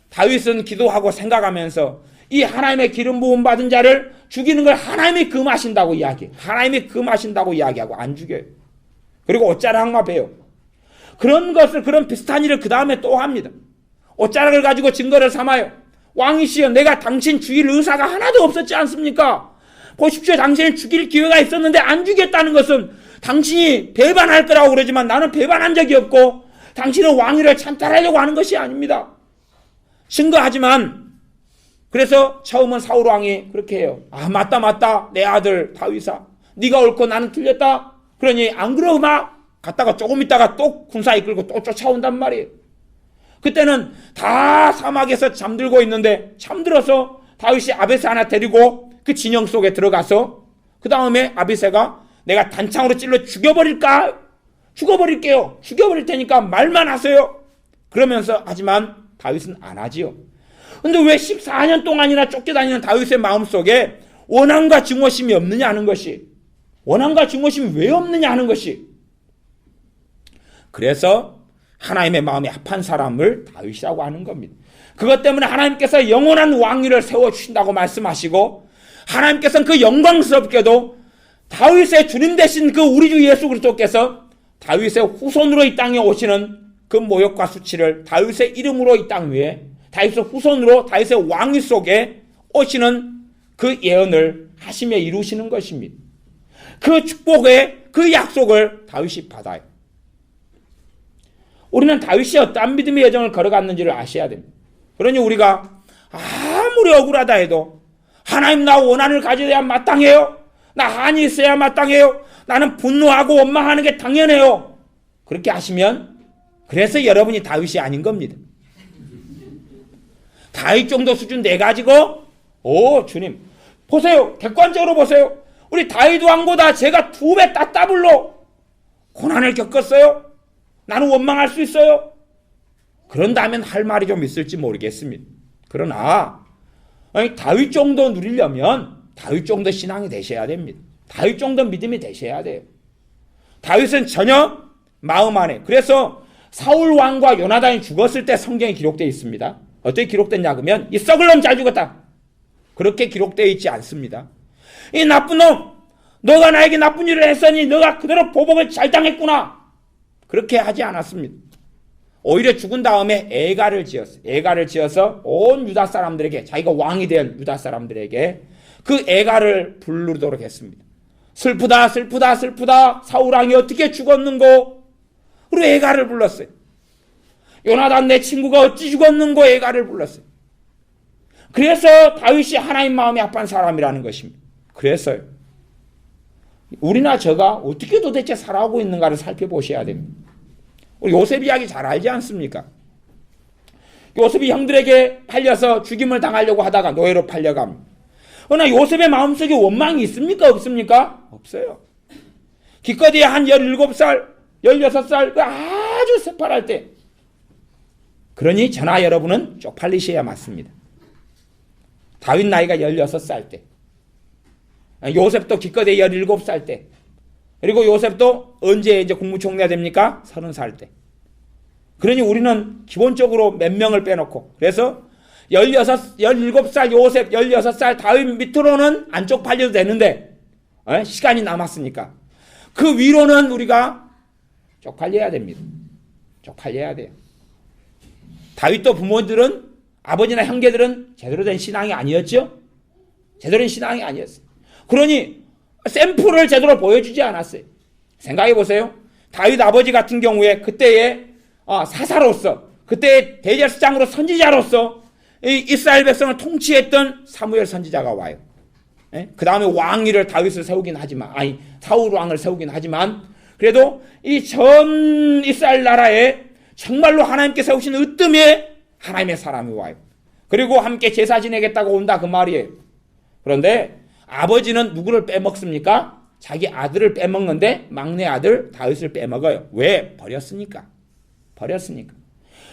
다윗은 기도하고 생각하면서 이 하나님의 기름 부음 받은 자를 죽이는 걸 하나님이 금하신다고 이야기해요. 하나님이 금하신다고 이야기하고 안 죽여요. 그리고 옷자락만 베요. 그런 비슷한 일을 그 다음에 또 합니다. 옷자락을 가지고 증거를 삼아요. 왕이시여, 내가 당신 죽일 의사가 하나도 없었지 않습니까? 보십시오. 당신을 죽일 기회가 있었는데 안 죽였다는 것은 당신이 배반할 거라고 그러지만 나는 배반한 적이 없고 당신은 왕위를 찬탈하려고 하는 것이 아닙니다. 증거하지만 그래서 처음은 사울 왕이 그렇게 해요. 아, 맞다 내 아들 다윗아, 네가 옳고 나는 틀렸다. 그러니 안 그러고 막 갔다가 조금 있다가 또 군사 이끌고 또 쫓아온단 말이에요. 그때는 다 사막에서 잠들고 있는데 잠들어서 다윗이 아베세 하나 데리고 그 진영 속에 들어가서 그 다음에 아비새가 내가 단창으로 찔러 죽여버릴까? 죽여버릴게요. 죽여버릴 테니까 말만 하세요. 그러면서 하지만 다윗은 안 하지요. 근데 왜 14년 동안이나 쫓겨다니는 다윗의 마음속에 원한과 증오심이 없느냐 하는 것이, 원한과 증오심이 왜 없느냐 하는 것이, 그래서 하나님의 마음에 합한 사람을 다윗이라고 하는 겁니다. 그것 때문에 하나님께서 영원한 왕위를 세워주신다고 말씀하시고 하나님께서는 그 영광스럽게도 다윗의 주님 되신 그 우리 주 예수 그리스도께서 다윗의 후손으로 이 땅에 오시는 그 모욕과 수치를 다윗의 이름으로 이 땅 위에 다윗의 후손으로 다윗의 왕위 속에 오시는 그 예언을 하시며 이루시는 것입니다. 그 축복의 그 약속을 다윗이 받아요. 우리는 다윗이 어떠한 믿음의 여정을 걸어갔는지를 아셔야 됩니다. 그러니 우리가 아무리 억울하다 해도 하나님 나 원한을 가져야 마땅해요. 나 한이 있어야 마땅해요. 나는 분노하고 원망하는 게 당연해요. 그렇게 하시면 그래서 여러분이 다윗이 아닌 겁니다. 다윗 정도 수준 내 가지고 주님 보세요. 객관적으로 보세요. 우리 다윗 왕보다 제가 2배 따따블로 고난을 겪었어요. 나는 원망할 수 있어요. 그런다면 할 말이 좀 있을지 모르겠습니다. 그러나 다윗 정도 누리려면 다윗 정도 신앙이 되셔야 됩니다. 다윗 정도 믿음이 되셔야 돼요. 다윗은 전혀 마음 안에, 그래서 사울 왕과 요나단이 죽었을 때 성경에 기록되어 있습니다. 어떻게 기록됐냐 그러면 이 썩을 놈 잘 죽었다. 그렇게 기록되어 있지 않습니다. 이 나쁜 놈, 너가 나에게 나쁜 일을 했으니 너가 그대로 보복을 잘 당했구나. 그렇게 하지 않았습니다. 오히려 죽은 다음에 애가를 지었어요. 애가를 지어서 온 유다 사람들에게, 자기가 왕이 될 유다 사람들에게 그 애가를 부르도록 했습니다. 슬프다 슬프다 슬프다 사울 왕이 어떻게 죽었는고. 그리고 애가를 불렀어요. 요나단 내 친구가 어찌 죽었는고 애가를 불렀어요. 그래서 다윗이 하나님 마음에 합한 사람이라는 것입니다. 그래서요. 우리나 저가 어떻게 도대체 살아오고 있는가를 살펴보셔야 됩니다. 우리 요셉 이야기 잘 알지 않습니까? 요셉이 형들에게 팔려서 죽임을 당하려고 하다가 노예로 팔려갑니다. 그러나 요셉의 마음속에 원망이 있습니까? 없습니까? 없어요. 기껏이 한 17살, 16살 아주 새파랄 때. 그러니 저나 여러분은 쪽팔리셔야 맞습니다. 다윗 나이가 16살 때. 요셉도 기껏이 17살 때. 그리고 요셉도 언제 이제 국무총리가 됩니까? 30살 때. 그러니 우리는 기본적으로 몇 명을 빼놓고, 그래서 17살 요셉, 16살 다윗 밑으로는 안 쪽팔려도 되는데, 시간이 남았으니까. 그 위로는 우리가 쪽팔려야 됩니다. 쪽팔려야 돼요. 다윗도 부모들은, 아버지나 형제들은 제대로 된 신앙이 아니었죠? 제대로 된 신앙이 아니었어요. 그러니 샘플을 제대로 보여주지 않았어요. 생각해 보세요. 다윗 아버지 같은 경우에 그때의 사사로서, 그때의 대제사장으로 선지자로서 이스라엘 백성을 통치했던 사무엘 선지자가 와요. 그 다음에 왕위를 다윗을 세우긴 하지만, 사울 왕을 세우긴 하지만, 그래도 이 전 이스라엘 나라에 정말로 하나님께 세우신 으뜸에 하나님의 사람이 와요. 그리고 함께 제사 지내겠다고 온다 그 말이에요. 그런데 아버지는 누구를 빼먹습니까? 자기 아들을 빼먹는데 막내 아들 다윗을 빼먹어요. 왜? 버렸으니까.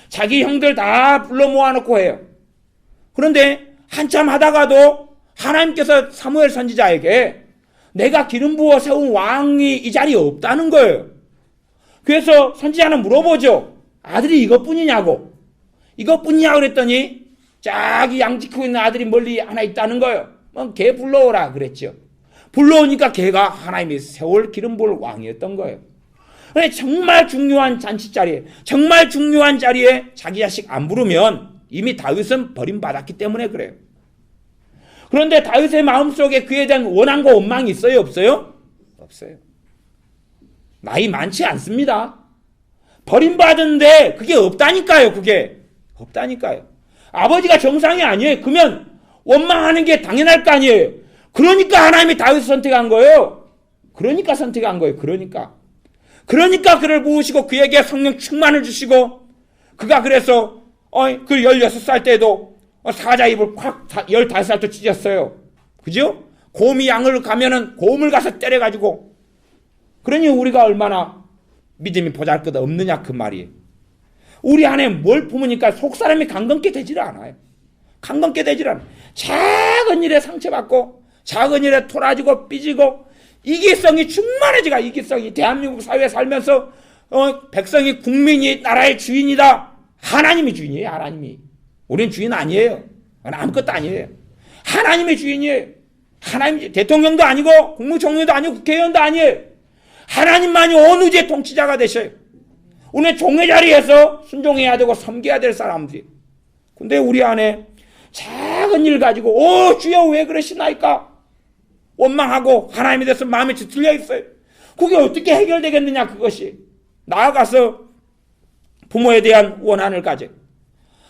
자기 형들 다 불러 모아놓고 해요. 그런데 한참 하다가도 하나님께서 사무엘 선지자에게 내가 기름 부어 세운 왕이 이 자리에 없다는 거예요. 그래서 선지자는 물어보죠. 아들이 이것뿐이냐고. 이것뿐이냐 그랬더니 저기 양 지키고 있는 아들이 멀리 하나 있다는 거예요. 걔 불러오라 그랬죠. 불러오니까 걔가 하나님이 세월 기름 부을 왕이었던 거예요. 정말 중요한 잔치 자리에, 정말 중요한 자리에 자기 자식 안 부르면 이미 다윗은 버림받았기 때문에 그래요. 그런데 다윗의 마음속에 그에 대한 원한과 원망이 있어요? 없어요? 없어요. 나이 많지 않습니다. 버림받은데 그게 없다니까요. 그게 없다니까요. 아버지가 정상이 아니에요. 그러면 원망하는 게 당연할 거 아니에요. 그러니까 하나님이 다윗을 선택한 거예요. 그러니까 그를 부으시고 그에게 성령 충만을 주시고, 그가 그래서 그 16살 때도 사자 입을 콱 15살 때 찢었어요. 그죠? 곰이 양을 가면은 곰을 가서 때려가지고. 그러니 우리가 얼마나 믿음이 보잘것없느냐 그 말이에요. 우리 안에 뭘 품으니까 속사람이 강건케 되지를 않아요. 작은 일에 상처받고 작은 일에 토라지고 삐지고 이기성이 충만해지가. 이기성이 대한민국 사회에 살면서 백성이, 국민이 나라의 주인이다. 하나님이 주인이에요. 하나님이. 우리는 주인 아니에요. 아무것도 아니에요. 하나님의 주인이에요. 하나님, 대통령도 아니고 국무총리도 아니고 국회의원도 아니에요. 하나님만이 어느 제 통치자가 되셔요. 우리는 종의 자리에서 순종해야 되고 섬겨야 될 사람들이. 근데 우리 안에 작은 일 가지고 주여 왜 그러시나이까 원망하고 하나님에 대해서 마음이 뒤틀려 있어요. 그게 어떻게 해결되겠느냐 그것이. 나아가서 부모에 대한 원한을 가져.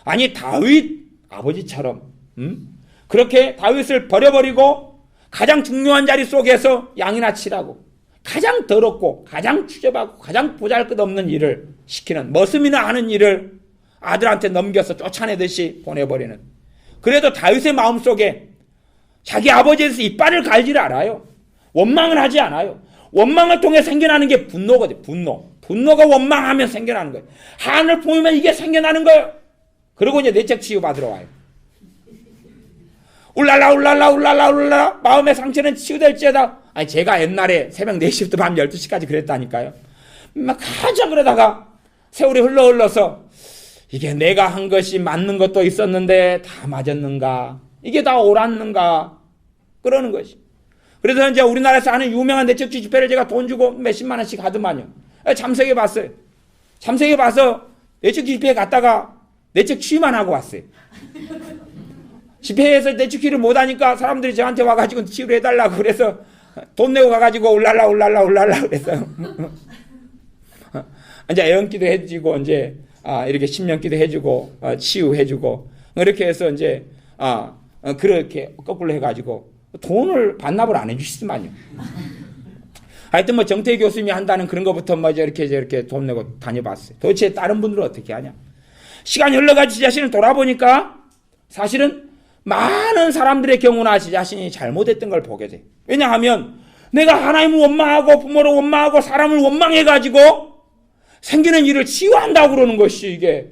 아니 다윗 아버지처럼 그렇게 다윗을 버려버리고 가장 중요한 자리 속에서 양이나 치라고, 가장 더럽고 가장 추접하고 가장 보잘것없는 일을 시키는, 머슴이나 하는 일을 아들한테 넘겨서 쫓아내듯이 보내버리는. 그래도 다윗의 마음속에 자기 아버지에 대해서 이빨을 갈지를 않아요. 원망을 하지 않아요. 원망을 통해 생겨나는 게 분노거든요. 분노가 원망하면 생겨나는 거예요. 한을 보이면 이게 생겨나는 거예요. 그리고 이제 내적 치유 받으러 와요. 울랄라 마음의 상처는 치유될지어다. 아니 제가 옛날에 새벽 4시부터 밤 12시까지 그랬다니까요. 막 가자 그러다가 세월이 흘러서 이게 내가 한 것이 맞는 것도 있었는데 다 맞았는가, 이게 다 옳았는가, 그러는 것이. 그래서 이제 우리나라에서 하는 유명한 내적주의 집회를 제가 돈 주고 몇십만 원씩 하더만요. 참석해 봤어요. 참석해 봐서 내적주의 집회에 갔다가 내적 치유만 하고 왔어요. 집회에서 내적 치유를 못하니까 사람들이 저한테 와가지고 치유를 해달라고 그래서 돈 내고 가가지고 울랄라 그랬어요. 이제 애언기도 해주고 이제 이렇게 신명기도 해주고 치유해주고 이렇게 해서 이제 그렇게 거꾸로 해가지고 돈을 반납을 안 해주시더만요. 하여튼 뭐 정태 교수님이 한다는 그런 것부터 뭐 이렇게 돈 내고 다녀봤어요. 도대체 다른 분들은 어떻게 하냐? 시간이 흘러가지 제 자신을 돌아보니까 사실은 많은 사람들의 경우나 제 자신이 잘못했던 걸 보게 돼. 왜냐하면 내가 하나님을 원망하고 부모를 원망하고 사람을 원망해가지고 생기는 일을 치유한다고 그러는 것이 이게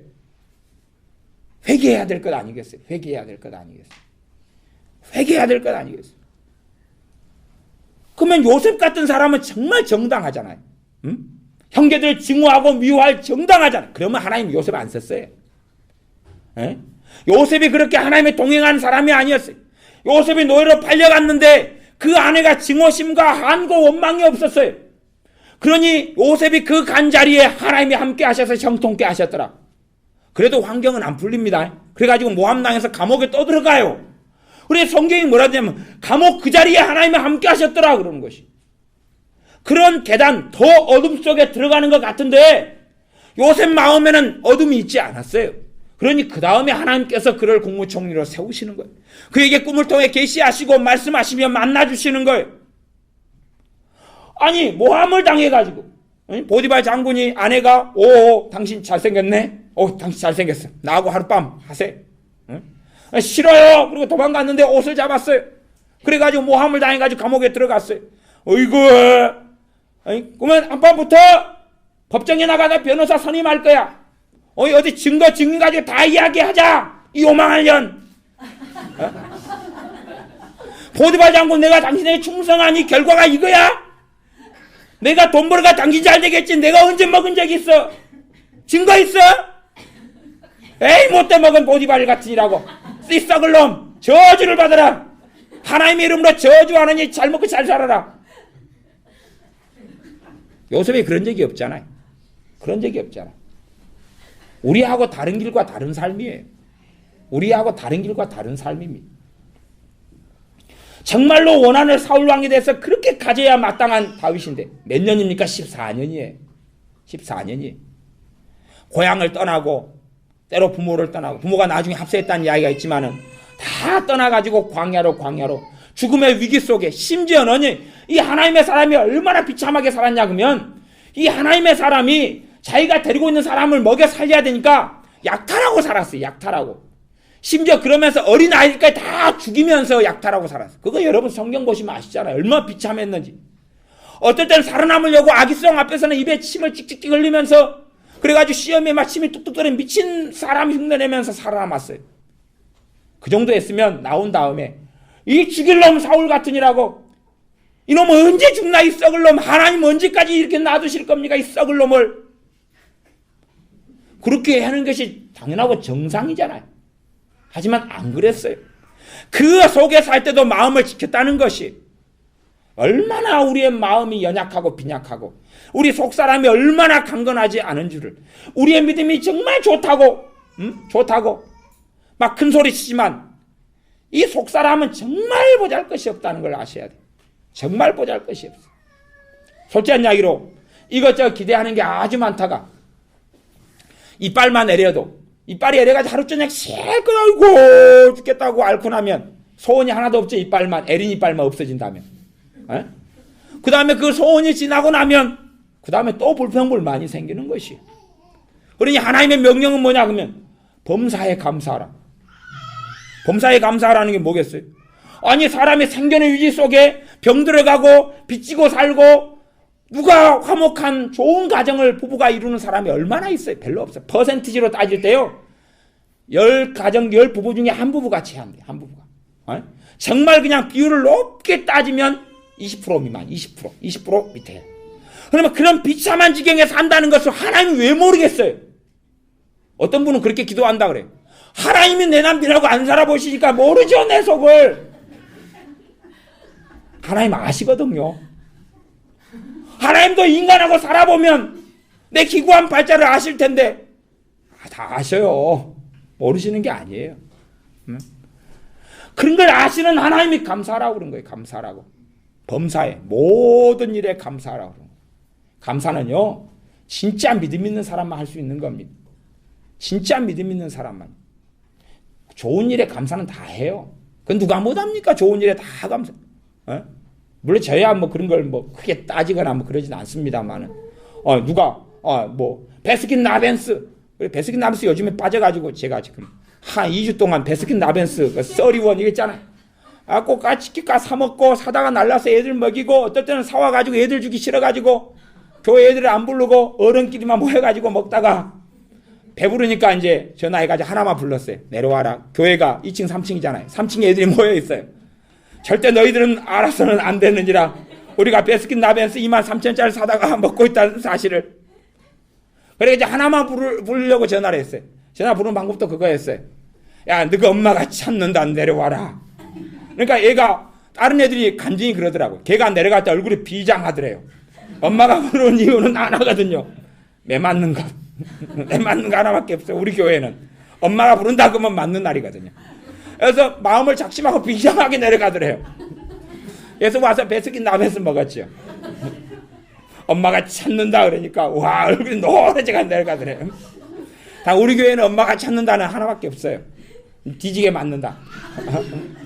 회개해야 될 것 아니겠어요? 회개해야 될 것 아니겠어요? 그러면 요셉 같은 사람은 정말 정당하잖아요. 형제들 증오하고 미워할 정당하잖아요. 그러면 하나님 요셉 안 썼어요. 요셉이 그렇게 하나님의 동행한 사람이 아니었어요. 요셉이 노예로 팔려갔는데 그 아내가 증오심과 한과 원망이 없었어요. 그러니 요셉이 그 간 자리에 하나님이 함께 하셔서 형통케 하셨더라. 그래도 환경은 안 풀립니다. 그래가지고 모함당해서 감옥에 떠들어가요. 우리 성경이 뭐라 하냐면 감옥 그 자리에 하나님이 함께 하셨더라 그러는 것이. 그런 계단, 더 어둠 속에 들어가는 것 같은데 요셉 마음에는 어둠이 있지 않았어요. 그러니 그 다음에 하나님께서 그를 국무총리로 세우시는 거예요. 그에게 꿈을 통해 계시하시고 말씀하시며 만나주시는 거예요. 아니 모함을 당해가지고 보디발 장군이 아내가 오 당신 잘생겼네. 오 당신 잘생겼어. 나하고 하룻밤 하세요. 싫어요. 그리고 도망갔는데 옷을 잡았어요. 그래가지고 모함을 당해가지고 감옥에 들어갔어요. 어이구 그러면 한밤부터 법정에 나가다 변호사 선임할 거야. 어디 증거 가지고 다 이야기하자. 이 요망할 년. 보디발 장군 내가 당신에게 충성하니 결과가 이거야? 내가 돈 벌어가 당신 잘 되겠지. 내가 언제 먹은 적 있어? 증거 있어? 에이 못돼 먹은 보디발 같으니라고. 이 썩을 놈 저주를 받아라. 하나님의 이름으로 저주하느니 잘 먹고 잘 살아라. 요셉이 그런 적이 없잖아요. 그런 적이 없잖아. 우리하고 다른 길과 다른 삶이에요. 우리하고 다른 길과 다른 삶입니다. 정말로 원한을 사울왕이 돼서 그렇게 가져야 마땅한 다윗인데 몇 년입니까? 14년이에요. 14년이에요. 고향을 떠나고 때로 부모를 떠나고 부모가 나중에 합세했다는 이야기가 있지만은 다 떠나가지고 광야로 죽음의 위기 속에 심지어는 이 하나님의 사람이 얼마나 비참하게 살았냐 그러면 이 하나님의 사람이 자기가 데리고 있는 사람을 먹여 살려야 되니까 약탈하고 살았어요. 약탈하고. 심지어 그러면서 어린 아이들까지 다 죽이면서 약탈하고 살았어요. 그거 여러분 성경 보시면 아시잖아요. 얼마나 비참했는지. 어떨 때는 살아남으려고 아기성 앞에서는 입에 침을 찍찍 흘리면서 그래가지고 시험에 막 침이 뚝뚝 떨어진 미친 사람 흉내내면서 살아남았어요. 그 정도 했으면 나온 다음에 이 죽일 놈 사울 같으니라고 이놈 언제 죽나 이 썩을 놈 하나님 언제까지 이렇게 놔두실 겁니까 이 썩을 놈을. 그렇게 하는 것이 당연하고 정상이잖아요. 하지만 안 그랬어요. 그 속에 살 때도 마음을 지켰다는 것이 얼마나 우리의 마음이 연약하고 빈약하고 우리 속사람이 얼마나 강건하지 않은 줄을 우리의 믿음이 정말 좋다고 막 큰 소리 치지만 이 속사람은 정말 보잘것이 없다는 걸 아셔야 돼요. 정말 보잘것이 없어. 솔직한 이야기로 이것저것 기대하는 게 아주 많다가 이빨만 내려도 이빨이 내려가지고 하루 종일 실컷 아이고 죽겠다고 앓고 나면 소원이 하나도 없죠. 이빨만 에린 이빨만 없어진다면 그 다음에 그 소원이 지나고 나면 그 다음에 또 불평불만이 생기는 것이에요. 그러니 하나님의 명령은 뭐냐 그러면 범사에 감사하라. 범사에 감사하라는 게 뭐겠어요? 아니 사람이 생존의 유지 속에 병들어가고 빚지고 살고 누가 화목한 좋은 가정을 부부가 이루는 사람이 얼마나 있어요? 별로 없어요. 퍼센티지로 따질 때요 10가정 10부부 중에 한 부부가 제한돼요. 한 부부가. 정말 그냥 비율을 높게 따지면 20% 미만 20% 밑에. 그러면 그런 비참한 지경에 산다는 것을 하나님이 왜 모르겠어요? 어떤 분은 그렇게 기도한다 그래요. 하나님이 내 남편하고 안 살아보시니까 모르죠 내 속을. 하나님 아시거든요. 하나님도 인간하고 살아보면 내 기구한 발자를 아실 텐데 다 아셔요. 모르시는 게 아니에요. 그런 걸 아시는 하나님이 감사하라고 그런 거예요. 감사하라고. 범사에 모든 일에 감사하라고 그런 거예요. 감사는요 진짜 믿음 있는 사람만 할 수 있는 겁니다. 진짜 믿음 있는 사람만. 좋은 일에 감사는 다 해요. 그건 누가 못합니까? 좋은 일에 다 감사. 물론 저야 뭐 그런 걸 뭐 크게 따지거나 뭐 그러진 않습니다만은 누가 베스킨 라벤스 베스킨 라벤스 요즘에 빠져가지고 제가 지금 한 2주 동안 베스킨 라벤스 그 31 이거 있잖아요. 꼭 까치끼까 사 먹고 사다가 날라서 애들 먹이고 어떨 때는 사와가지고 애들 주기 싫어가지고 교회 애들을 안 부르고 어른끼리만 모여가지고 먹다가 배부르니까 이제 전화해가지고 하나만 불렀어요. 내려와라. 교회가 2층 3층이잖아요. 3층에 애들이 모여있어요. 절대 너희들은 알아서는 안 되느니라. 우리가 베스킨 라벤스 23,000원짜리 사다가 먹고 있다는 사실을. 그래서 이제 하나만 부르려고 전화를 했어요. 전화 부르는 방법도 그거였어요. 야, 너가 엄마가 찾는다. 내려와라. 그러니까 얘가 다른 애들이 간증히 그러더라고요. 걔가 내려갈 때 얼굴이 비장하더래요. 엄마가 부르는 이유는 하나거든요. 매 맞는 것. 매 맞는 거 하나밖에 없어요. 우리 교회는. 엄마가 부른다 그러면 맞는 날이거든요. 그래서 마음을 작심하고 비장하게 내려가더래요. 그래서 와서 베스킨 라빈스 먹었죠. 엄마가 찾는다 그러니까 와 얼굴이 노래지게 내려가더래요. 다 우리 교회는 엄마가 찾는다는 하나밖에 없어요. 뒤지게 맞는다.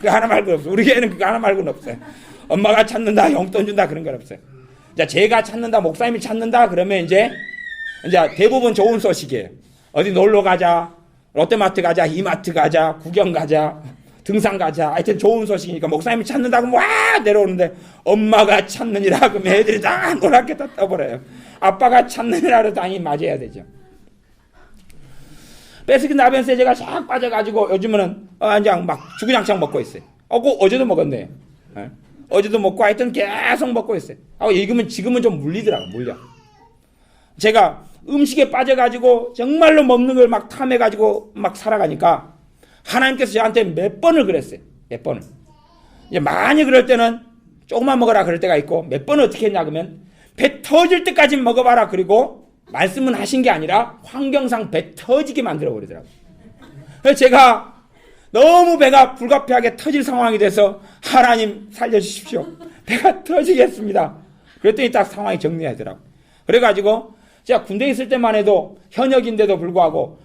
그 하나 말고는 없어요. 우리 교회는 그거 하나 말고는 없어요. 엄마가 찾는다, 용돈 준다 그런 건 없어요. 자, 제가 찾는다, 목사님이 찾는다 그러면 이제 대부분 좋은 소식이에요. 어디 놀러 가자, 롯데마트 가자, 이마트 가자, 구경 가자, 등산 가자. 하여튼 좋은 소식이니까 목사님이 찾는다고 와 내려오는데 엄마가 찾느니라 그러면 애들이 다 노랗게 다 떠버려요. 아빠가 찾느니라로 당연히 맞아야 되죠. 베스킨 라빈스에 제가 싹 빠져가지고 요즘은 그냥 막 주구장창 먹고 있어요. 그 어제도 먹었네요. 네. 어제도 먹고 하여튼 계속 먹고 있어요. 지금은 좀 물리더라고, 물려. 제가 음식에 빠져가지고 정말로 먹는 걸 막 탐해가지고 막 살아가니까 하나님께서 저한테 몇 번을 그랬어요. 몇 번을. 이제 많이 그럴 때는 조금만 먹어라 그럴 때가 있고 몇 번을 어떻게 했냐 그러면 배 터질 때까지 먹어봐라 그리고 말씀은 하신 게 아니라 환경상 배 터지게 만들어 버리더라고요. 그래서 제가 너무 배가 불가피하게 터질 상황이 돼서 하나님 살려주십시오. 배가 터지겠습니다. 그랬더니 딱 상황이 정리하더라고요. 그래가지고 제가 군대에 있을 때만 해도 현역인데도 불구하고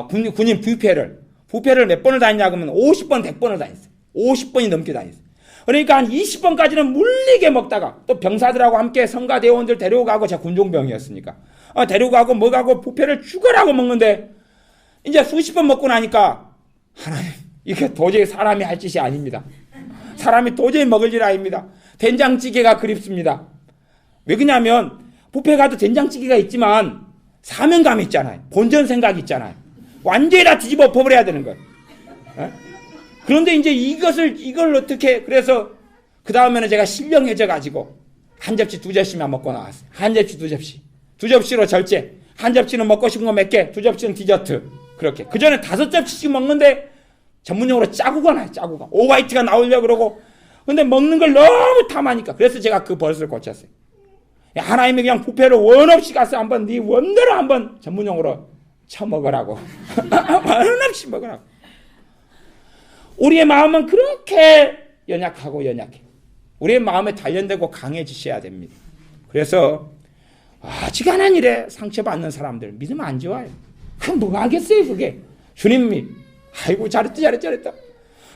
군인 부패를 몇 번을 다녔냐 그러면 50번, 100번을 다녔어요. 50번이 넘게 다녔어요. 그러니까 한 20번까지는 물리게 먹다가 또 병사들하고 함께 성가대원들 데려가고 제가 군종병이었으니까 데려가고 뭐가고 부패를 죽어라고 먹는데 이제 수십 번 먹고 나니까 하나님 이게 도저히 사람이 할 짓이 아닙니다. 사람이 도저히 먹을 일 아닙니다. 된장찌개가 그립습니다. 왜 그러냐면 뷔페 가도 된장찌개가 있지만 사명감이 있잖아요. 본전 생각이 있잖아요. 완전히 다 뒤집어 엎어버려야 되는 거예요. 그런데 이제 이걸 어떻게 그래서 그 다음에는 제가 신령해져 가지고 한 접시 두 접시만 먹고 나왔어요. 한 접시 두 접시. 두 접시로 절제. 한 접시는 먹고 싶은 거 몇 개, 두 접시는 디저트. 그렇게. 그 전에 5접시씩 먹는데 전문용어로 짜구가 나요. 짜구가. 오바이트가 나오려고 그러고. 근데 먹는 걸 너무 탐하니까. 그래서 제가 그 버릇을 고쳤어요. 하나님이 그냥 부패를 원 없이 가서 한번 네 원대로 한번 전문용어로 쳐먹으라고. 원 없이 먹으라고. 우리의 마음은 그렇게 연약하고 연약해. 우리의 마음에 단련되고 강해지셔야 됩니다. 그래서 아직 안 한 일에 상처받는 사람들 믿으면 안 좋아요. 그럼 뭐가 하겠어요 그게. 주님이 아이고 잘했다.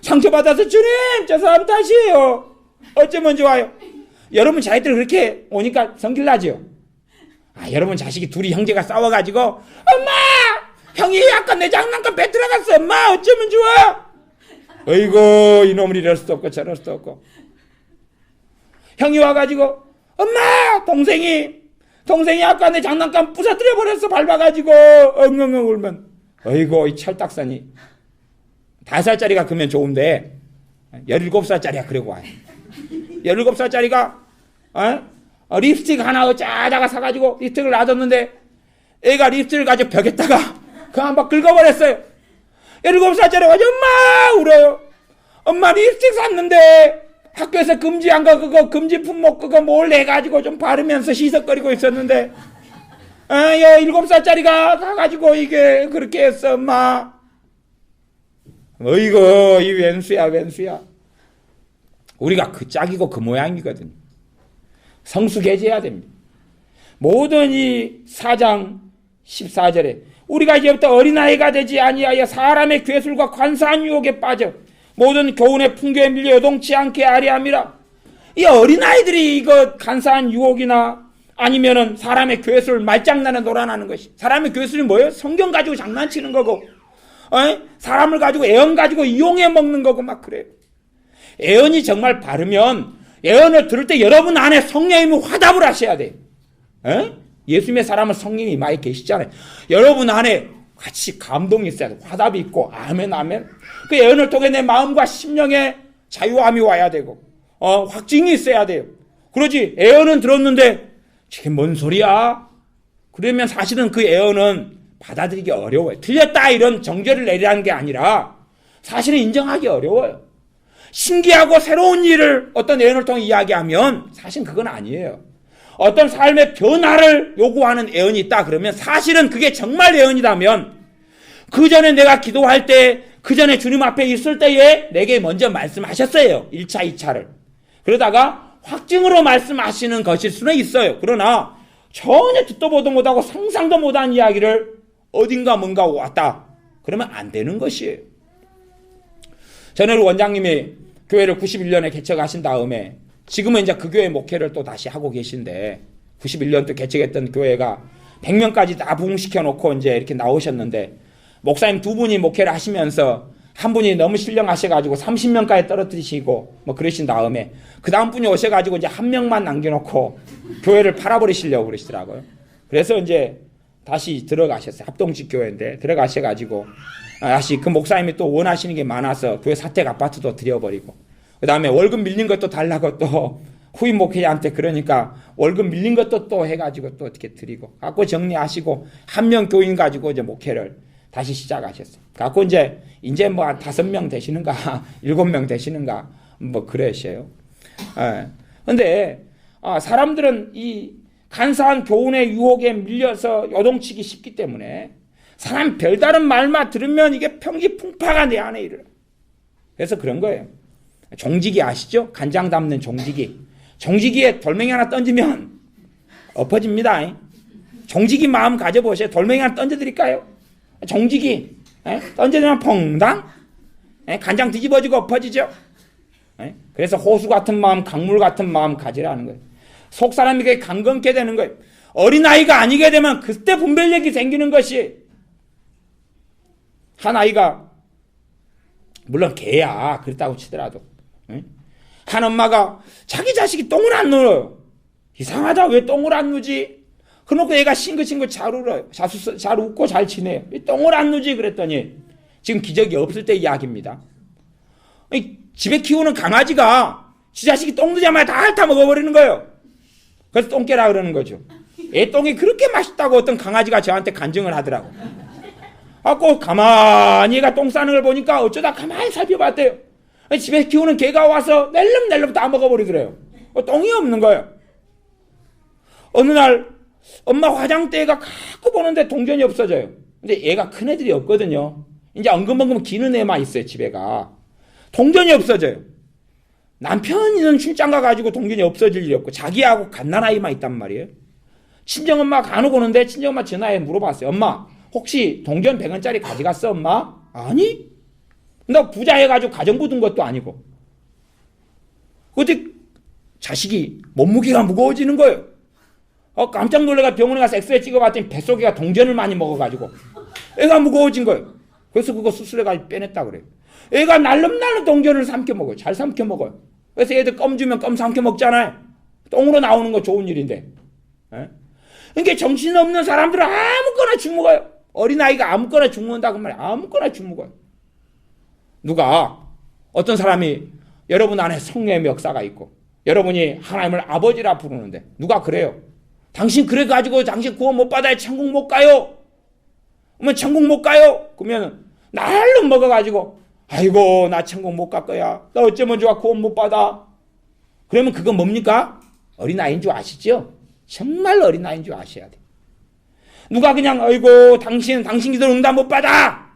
상처받아서 주님 저 사람 탓이에요. 어쩌면 좋아요. 여러분 자식들 그렇게 오니까 성질나죠. 여러분 자식이 둘이 형제가 싸워가지고 엄마 형이 아까 내 장난감 뱉어나갔어. 엄마 어쩌면 좋아. 어이구 이놈을 이럴 수도 없고 저럴 수도 없고. 형이 와가지고 엄마 동생이 아까 내 장난감 부서뜨려 버렸어. 밟아가지고 엉엉엉 울면 어이구 이 철딱선이 5살짜리가 그러면 좋은데 17살짜리가 그러고 와요. 17살짜리가 립스틱 하나 어쩌다가 사가지고 립스틱을 놔뒀는데 애가 립스틱을 가지고 벽에다가 그거 한번 긁어버렸어요. 17살짜리 가지고 엄마 울어요. 엄마 립스틱 샀는데 학교에서 금지한 거 그거 금지 품목 그거 몰래 해가지고 좀 바르면서 시석거리고 있었는데 7살짜리가 가가지고 이게 그렇게 했어 엄마. 어이구 이 왼수야. 우리가 그 짝이고 그 모양이거든요. 성숙해져야 됩니다. 모든 이 4장 14절에 우리가 이제부터 어린아이가 되지 아니하여 사람의 괴술과 관사한 유혹에 빠져 모든 교훈의 풍교에 밀려 요동치 않게 하려 함이라. 이 어린아이들이 이거 간사한 유혹이나 아니면은 사람의 괴술 말장난에 놀아나는 것이. 사람의 괴술이 뭐예요? 성경 가지고 장난치는 거고 사람을 가지고 애언 가지고 이용해 먹는 거고 막 그래요. 애언이 정말 바르면 애언을 들을 때 여러분 안에 성령님이 화답을 하셔야 돼요. 예수님의 사람은 성령이 많이 계시잖아요. 여러분 안에 같이 감동이 있어야 돼요. 화답이 있고 아멘. 그 애언을 통해 내 마음과 심령에 자유함이 와야 되고 확증이 있어야 돼요. 그러지 애언은 들었는데 저게 뭔 소리야? 그러면 사실은 그 애언은 받아들이기 어려워요. 틀렸다 이런 정죄를 내리라는 게 아니라 사실은 인정하기 어려워요. 신기하고 새로운 일을 어떤 애언을 통해 이야기하면 사실은 그건 아니에요. 어떤 삶의 변화를 요구하는 애언이 있다 그러면 사실은 그게 정말 애언이라면 그 전에 내가 기도할 때 그 전에 주님 앞에 있을 때에 내게 먼저 말씀하셨어요. 1차, 2차를. 그러다가 확증으로 말씀하시는 것일 수는 있어요. 그러나 전혀 듣도 보도 못하고 상상도 못한 이야기를 어딘가 뭔가 왔다. 그러면 안 되는 것이에요. 전에 원장님이 교회를 91년에 개척하신 다음에 지금은 이제 그 교회 목회를 또 다시 하고 계신데 91년도 개척했던 교회가 100명까지 다 부흥시켜 놓고 이제 이렇게 나오셨는데 목사님 두 분이 목회를 하시면서 한 분이 너무 신령하셔가지고 30명까지 떨어뜨리시고 뭐 그러신 다음에 그 다음 분이 오셔가지고 이제 한 명만 남겨놓고 교회를 팔아버리시려고 그러시더라고요. 그래서 이제 다시 들어가셨어요. 합동직 교회인데 들어가셔가지고 다시 그 목사님이 또 원하시는 게 많아서 교회 사택 아파트도 드려버리고 그 다음에 월급 밀린 것도 달라고 또 후임 목회자한테 그러니까 월급 밀린 것도 또 해가지고 또 어떻게 드리고 갖고 정리하시고 한 명 교인 가지고 이제 목회를 다시 시작하셨어요. 갖고 이제 뭐 한 5명 되시는가 7명 되시는가 뭐 그러셔요. 근데 사람들은 이 간사한 교훈의 유혹에 밀려서 요동치기 쉽기 때문에 사람 별다른 말만 들으면 이게 평지풍파가 내 안에 일어나. 그래서 그런 거예요. 종지기 아시죠? 간장 담는 종지기. 종지기에 돌멩이 하나 던지면 엎어집니다. 종지기 마음 가져보세요. 돌멩이 하나 던져드릴까요? 종지기 던져주면 퐁당 간장 뒤집어지고 엎어지죠. 그래서 호수 같은 마음, 강물 같은 마음 가지라는 거예요. 속 사람에게 강건케 되는 거예요. 어린아이가 아니게 되면 그때 분별력이 생기는 것이 한 아이가 물론 개야 그렇다고 치더라도 한 엄마가 자기 자식이 똥을 안 눌어요. 이상하다 왜 똥을 안 누지? 그러고 얘가 싱긋싱긋 잘 울어요. 잘 웃고 잘 지내요. 왜 똥을 안 누지? 그랬더니 지금 기적이 없을 때 이야기입니다. 집에 키우는 강아지가 지 자식이 똥 누자마자 다 핥아 먹어버리는 거예요. 그래서 똥개라 그러는 거죠. 애 똥이 그렇게 맛있다고 어떤 강아지가 저한테 간증을 하더라고. 꼭 가만히 얘가 똥 싸는 걸 보니까 어쩌다 가만히 살펴봤대요. 집에 키우는 개가 와서 낼름낼름 다 먹어버리더래요. 똥이 없는 거예요. 어느 날 엄마 화장대가 갖고 보는데 동전이 없어져요. 근데 얘가 큰 애들이 없거든요. 이제 엉금엉금 기는 애만 있어요. 집에가. 동전이 없어져요. 남편이는 출장 가가지고 동전이 없어질 일이 없고 자기하고 갓난아이만 있단 말이에요. 친정엄마가 간혹 오는데 친정엄마 전화해 물어봤어요. 엄마 혹시 동전 100원짜리 가져갔어 엄마? 아니? 나 부자 해가지고 가정부 둔 것도 아니고. 그때 자식이 몸무게가 무거워지는 거예요. 깜짝 놀래가 병원에 가서 엑스레이 찍어봤더니 뱃속에가 동전을 많이 먹어가지고 애가 무거워진 거예요. 그래서 그거 수술해가지고 빼냈다 그래요. 애가 날름날름 동전을 삼켜 먹어요. 잘 삼켜 먹어요. 그래서 애들 껌 주면 껌 삼켜 먹잖아요. 똥으로 나오는 거 좋은 일인데. 그러니까 정신없는 사람들은 아무거나 죽먹어요. 어린아이가 아무거나 죽먹는다고 말이에요. 아무거나 죽먹어요. 누가 어떤 사람이 여러분 안에 성령의 역사가 있고 여러분이 하나님을 아버지라 부르는데 누가 그래요? 당신 그래가지고 당신 구원 못 받아요. 천국 못 가요. 그러면 천국 못 가요. 그러면 날로 먹어가지고 아이고 나 천국 못 갈 거야. 나 어쩌면 좋아 구원 못 받아. 그러면 그건 뭡니까? 어린아이인 줄 아시죠? 정말 어린아이인 줄 아셔야 돼. 누가 그냥 아이고 당신 기도 응답 못 받아.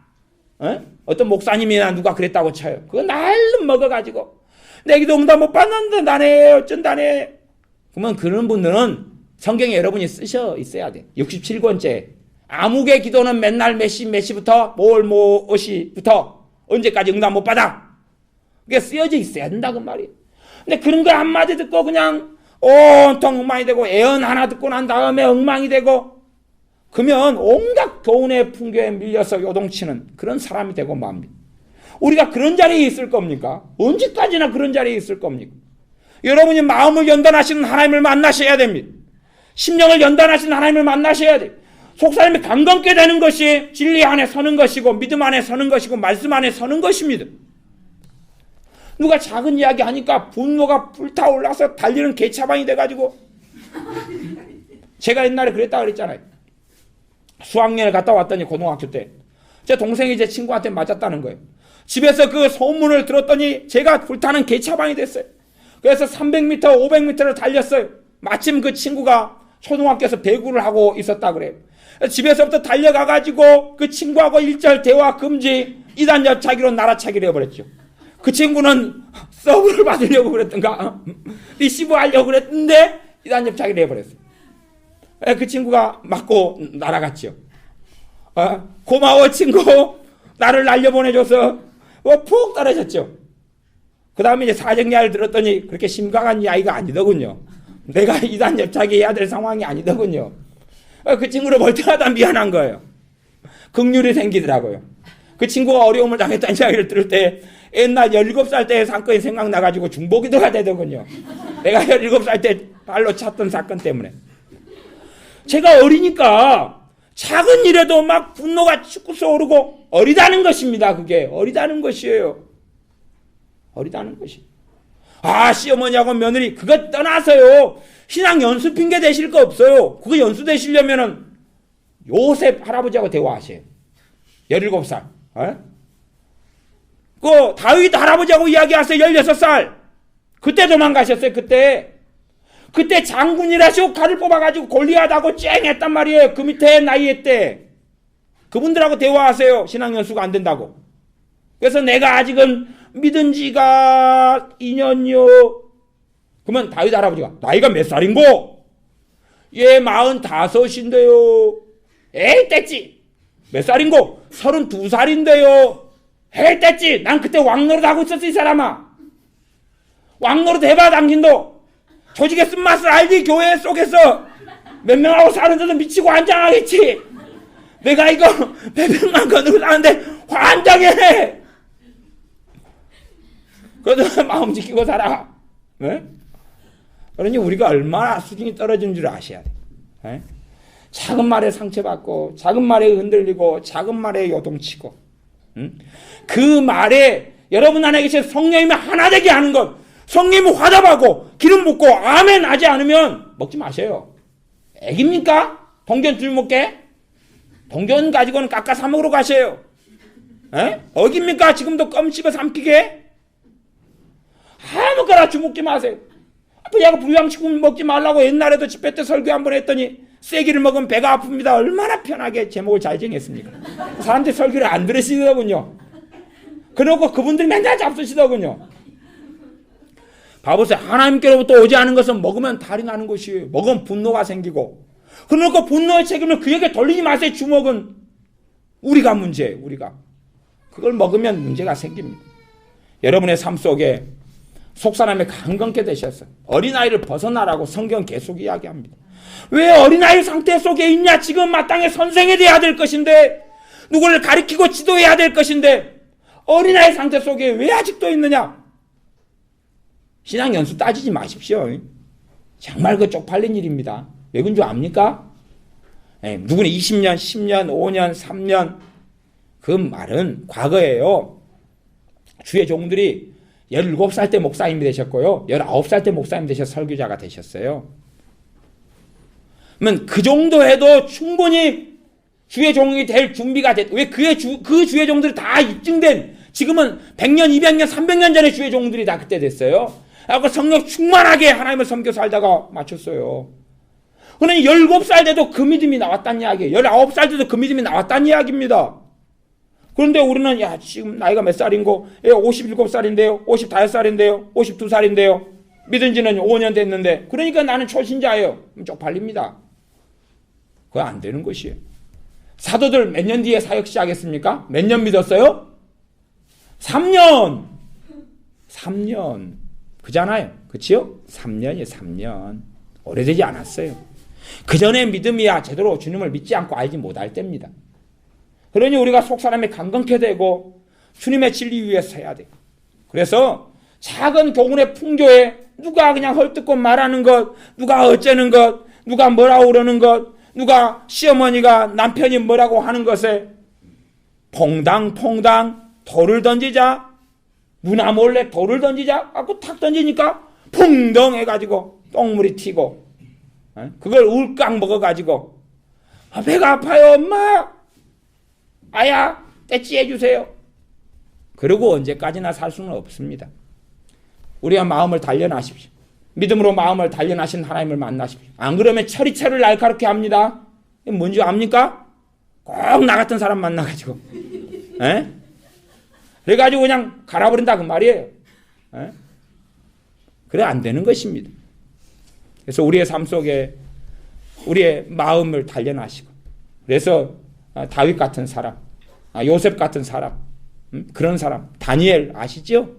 어떤 목사님이나 누가 그랬다고 쳐요. 그거 날로 먹어가지고 내 기도 응답 못 받는데 나네 어쩐다네. 그러면 그런 분들은 성경에 여러분이 쓰셔 있어야 돼. 67권째 암흑의 기도는 맨날 몇 시부터 무엇이부터 언제까지 응답 못 받아. 그게 쓰여져 있어야 된다 그 말이에요. 근데 그런 거 한마디 듣고 그냥 온통 엉망이 되고 애언 하나 듣고 난 다음에 엉망이 되고 그러면 온갖 교훈의 풍교에 밀려서 요동치는 그런 사람이 되고 맙니다. 우리가 그런 자리에 있을 겁니까? 언제까지나 그런 자리에 있을 겁니까? 여러분이 마음을 연단하시는 하나님을 만나셔야 됩니다. 심령을 연단하시는 하나님을 만나셔야 돼요. 속사람이 강건케 되는 것이 진리 안에 서는 것이고 믿음 안에 서는 것이고 말씀 안에 서는 것입니다. 누가 작은 이야기 하니까 분노가 불타올라서 달리는 개차반이 돼가지고 제가 옛날에 그랬다 그랬잖아요. 수학여행을 갔다 왔더니 고등학교 때 제 동생이 제 친구한테 맞았다는 거예요. 집에서 그 소문을 들었더니 제가 불타는 개차반이 됐어요. 그래서 300m, 500m를 달렸어요. 마침 그 친구가 초등학교에서 배구를 하고 있었다 그래요. 집에서부터 달려가가지고 그 친구하고 일절 대화 금지, 2단 옆차기로 날아차기를 해버렸죠. 그 친구는 서브를 받으려고 그랬던가 리시브 하려고 그랬는데 2단 옆차기를 해버렸어요. 그 친구가 맞고 날아갔죠. 고마워 친구, 나를 날려보내줘서 푹 떨어졌죠. 그 다음에 이제 사정 이야기를 들었더니 그렇게 심각한 이야기가 아니더군요. 내가 2단 옆차기 해야 될 상황이 아니더군요. 그 친구를 볼 때마다 미안한 거예요. 긍휼이 생기더라고요. 그 친구가 어려움을 당했다는 이야기를 들을 때 옛날 17살 때의 사건이 생각나가지고 중보기도가 되더군요. 내가 17살 때 발로 찼던 사건 때문에. 제가 어리니까 작은 일에도 막 분노가 축구 쏘르고 어리다는 것입니다. 그게 어리다는 것이에요. 어리다는 것이. 시어머니하고 며느리 그거 떠나서요. 신앙 연수 핑계 대실 거 없어요. 그거 연수 되시려면은 요셉 할아버지하고 대화하세요. 17살. 그 다윗 할아버지하고 이야기하세요. 16살. 그때 도망가셨어요. 그때 장군이라시고 칼을 뽑아가지고 골리앗하고 쨍했단 말이에요. 그 밑에 나이에 때. 그분들하고 대화하세요. 신앙 연수가 안 된다고. 그래서 내가 아직은 믿은 지가 2년이요. 그러면 다윗 할아버지가 나이가 몇 살인고? 예, 45인데요. 에이, 뗐지. 몇 살인고? 32살인데요. 에이, 뗐지. 난 그때 왕노릇 하고 있었어, 이 사람아. 왕노릇 해봐, 당신도. 조직의 쓴맛을 알지? 교회 속에서 몇 명하고 사는데도 미치고 환장하겠지. 내가 이거 몇백만 거느고 사는데 환장해. 그래도 마음 지키고 살아. 네? 그러니 우리가 얼마나 수준이 떨어진 줄 아셔야 돼. 네? 작은 말에 상처받고 작은 말에 흔들리고 작은 말에 요동치고 그 말에 여러분 안에 계신 성령님이 하나 되게 하는 것, 성령님이 화답하고 기름 붓고 아멘 하지 않으면 먹지 마세요. 애깁니까? 동전 줄 먹게? 동전 가지고는 깎아 사 먹으러 가세요. 에? 어깁니까? 지금도 껌 씹어 삼키게? 아무거나 주먹지 마세요. 내가 불량식품 먹지 말라고 옛날에도 집회 때 설교 한번 했더니 쐐기를 먹으면 배가 아픕니다. 얼마나 편하게 제목을 잘 정했습니까? 사람들이 설교를 안 들으시더군요. 그러고 그분들이 맨날 잡수시더군요. 봐보세요. 하나님께로부터 오지 않은 것은 먹으면 달이 나는 것이에요. 먹으면 분노가 생기고. 그러니까 분노의 책임을 그에게 돌리지 마세요. 주먹은 우리가 문제예요. 우리가. 그걸 먹으면 문제가 생깁니다. 여러분의 삶 속에 속사람이 강건케 되셨어요. 어린아이를 벗어나라고 성경 계속 이야기합니다. 왜 어린아이 상태 속에 있냐? 지금 마땅히 선생이 돼야 될 것인데, 누구를 가리키고 지도해야 될 것인데 어린아이 상태 속에 왜 아직도 있느냐? 신앙 연수 따지지 마십시오. 정말 그 쪽팔린 일입니다. 왜 그런 줄 압니까? 누구는 20년, 10년, 5년, 3년 그 말은 과거예요. 주의 종들이 17살 때 목사님이 되셨고요. 19살 때 목사님 되셔서 설교자가 되셨어요. 그러면 그 정도 해도 충분히 주의 종이 될 준비가 됐. 왜 그 주의 종들이 다 입증된, 지금은 100년, 200년, 300년 전에 주의 종들이 다 그때 됐어요. 그래서 성령 충만하게 하나님을 섬겨 살다가 마쳤어요. 그러니 17살 때도 그 믿음이 나왔다는 이야기예요. 19살 때도 그 믿음이 나왔다는 이야기입니다. 그런데 우리는 지금 나이가 몇 살인고 57살인데요. 55살인데요. 52살인데요. 믿은 지는 5년 됐는데 그러니까 나는 초신자예요. 쪽팔립니다. 그거 안 되는 것이에요. 사도들 몇 년 뒤에 사역 시작했습니까? 몇 년 믿었어요? 3년. 3년. 그잖아요. 그치요? 3년이에요. 3년. 오래되지 않았어요. 그 전에 믿음이야 제대로 주님을 믿지 않고 알지 못할 때입니다. 그러니 우리가 속사람이 강건케 되고 주님의 진리 위에 서야 돼요. 그래서 작은 교훈의 풍조에 누가 그냥 헐뜯고 말하는 것, 누가 어쩌는 것, 누가 뭐라고 그러는 것, 누가 시어머니가 남편이 뭐라고 하는 것에 퐁당퐁당 돌을 던지자, 누나 몰래 돌을 던지자 하고 탁 던지니까 풍덩 해가지고 똥물이 튀고 그걸 울깍 먹어가지고 배가 아파요 엄마, 아야 떼찌 해주세요. 그러고 언제까지나 살 수는 없습니다. 우리가 마음을 단련하십시오. 믿음으로 마음을 단련하신 하나님을 만나십시오. 안 그러면 철이철을 날카롭게 합니다. 뭔지 압니까? 꼭 나 같은 사람 만나가지고. 에? 그래가지고 그냥 갈아버린다 그 말이에요. 에? 그래 안 되는 것입니다. 그래서 우리의 삶 속에 우리의 마음을 단련하시고, 그래서 다윗 같은 사람, 요셉 같은 사람, 그런 사람, 다니엘 아시죠?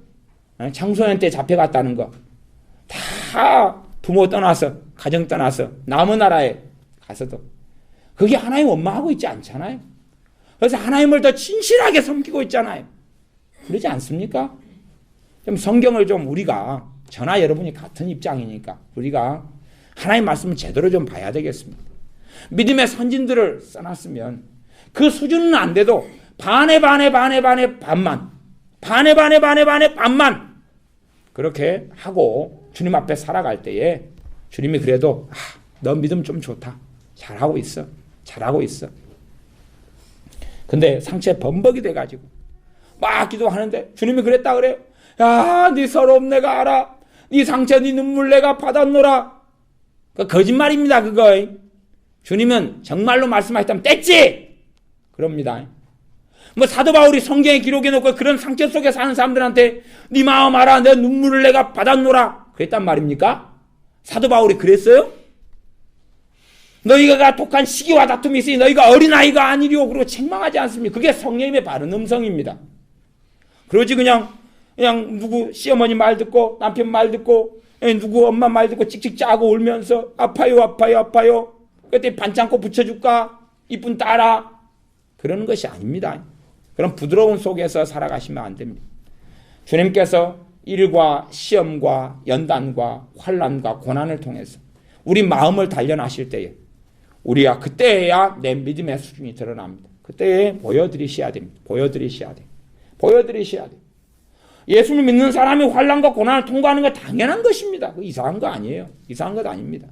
청소년 때 잡혀갔다는 거. 다 부모 떠나서, 가정 떠나서 남은 나라에 가서도 그게 하나님 원망하고 있지 않잖아요. 그래서 하나님을 더 진실하게 섬기고 있잖아요. 그러지 않습니까? 좀 성경을 좀 우리가, 저나 여러분이 같은 입장이니까 우리가 하나님 말씀을 제대로 좀 봐야 되겠습니다. 믿음의 선진들을 써놨으면 그 수준은 안 돼도 반에 반만 그렇게 하고 주님 앞에 살아갈 때에 주님이 그래도 너 믿음 좀 좋다. 잘하고 있어. 근데 상처에 범벅이 돼가지고 막 기도하는데 주님이 그랬다 그래요. 야, 네 서러움 내가 알아. 네 상처, 네 눈물 내가 받았노라. 그 거짓말입니다, 그거. 주님은 정말로 말씀하셨다면 뗐지? 그럽니다. 뭐 사도 바울이 성경에 기록해놓고 그런 상처 속에 사는 사람들한테 네 마음 알아. 내 눈물을 내가 받았노라. 그랬단 말입니까? 사도 바울이 그랬어요? 너희가 독한 시기와 다툼이 있으니 너희가 어린아이가 아니리오. 그리고 책망하지 않습니까? 그게 성령님의 바른 음성입니다. 그러지 그냥 누구 시어머니 말 듣고 남편 말 듣고 누구 엄마 말 듣고 찍찍 짜고 울면서 아파요. 그때 반창고 붙여줄까? 이쁜 딸아. 그러는 것이 아닙니다. 그런 부드러운 속에서 살아가시면 안 됩니다. 주님께서 일과 시험과 연단과 환난과 고난을 통해서 우리 마음을 단련하실 때에 우리가 그때야 내 믿음의 수준이 드러납니다. 그때에 보여드리셔야 됩니다. 보여드리셔야 돼요. 예수를 믿는 사람이 환난과 고난을 통과하는 건 당연한 것입니다. 이상한 거 아니에요. 이상한 것 아닙니다.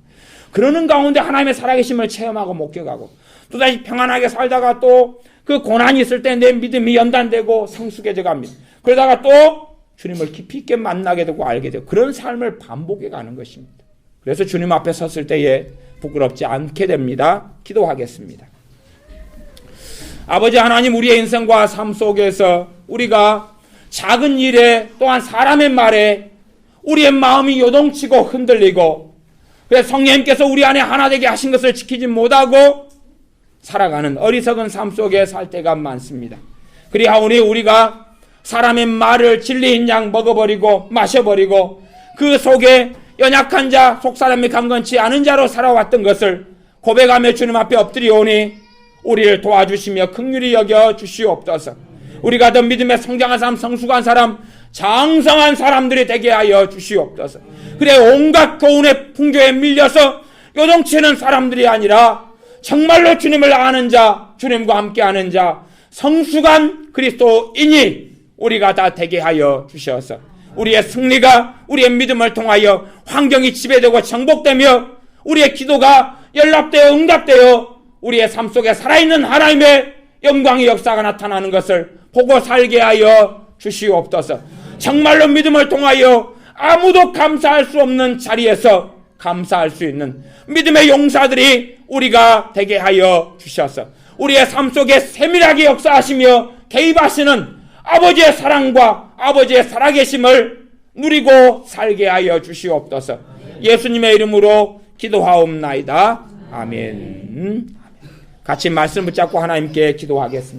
그러는 가운데 하나님의 살아계심을 체험하고 목격하고 또다시 평안하게 살다가 또 그 고난이 있을 때 내 믿음이 연단되고 성숙해져 갑니다. 그러다가 또 주님을 깊이 있게 만나게 되고 알게 되고 그런 삶을 반복해 가는 것입니다. 그래서 주님 앞에 섰을 때에 부끄럽지 않게 됩니다. 기도하겠습니다. 아버지 하나님, 우리의 인생과 삶 속에서 우리가 작은 일에 또한 사람의 말에 우리의 마음이 요동치고 흔들리고 그래서 성령님께서 우리 안에 하나 되게 하신 것을 지키지 못하고 살아가는 어리석은 삶 속에 살 때가 많습니다. 그리하오니 우리가 사람의 말을 진리인 양 먹어버리고 마셔버리고 그 속에 연약한 자, 속사람이 강건치 않은 자로 살아왔던 것을 고백하며 주님 앞에 엎드리오니 우리를 도와주시며 긍휼히 여겨 주시옵소서. 우리가 더 믿음에 성장한 사람, 성숙한 사람, 장성한 사람들이 되게 하여 주시옵소서. 그래 온갖 교훈의 풍조에 밀려서 요동치는 사람들이 아니라 정말로 주님을 아는 자, 주님과 함께하는 자, 성숙한 그리스도인이 우리가 다 되게 하여 주셔서 우리의 승리가 우리의 믿음을 통하여 환경이 지배되고 정복되며 우리의 기도가 연락되어 응답되어 우리의 삶 속에 살아있는 하나님의 영광의 역사가 나타나는 것을 보고 살게 하여 주시옵소서. 정말로 믿음을 통하여 아무도 감사할 수 없는 자리에서 감사할 수 있는 믿음의 용사들이 우리가 되게 하여 주셔서 우리의 삶 속에 세밀하게 역사하시며 개입하시는 아버지의 사랑과 아버지의 살아계심을 누리고 살게 하여 주시옵소서. 예수님의 이름으로 기도하옵나이다. 아멘. 같이 말씀 붙잡고 하나님께 기도하겠습니다.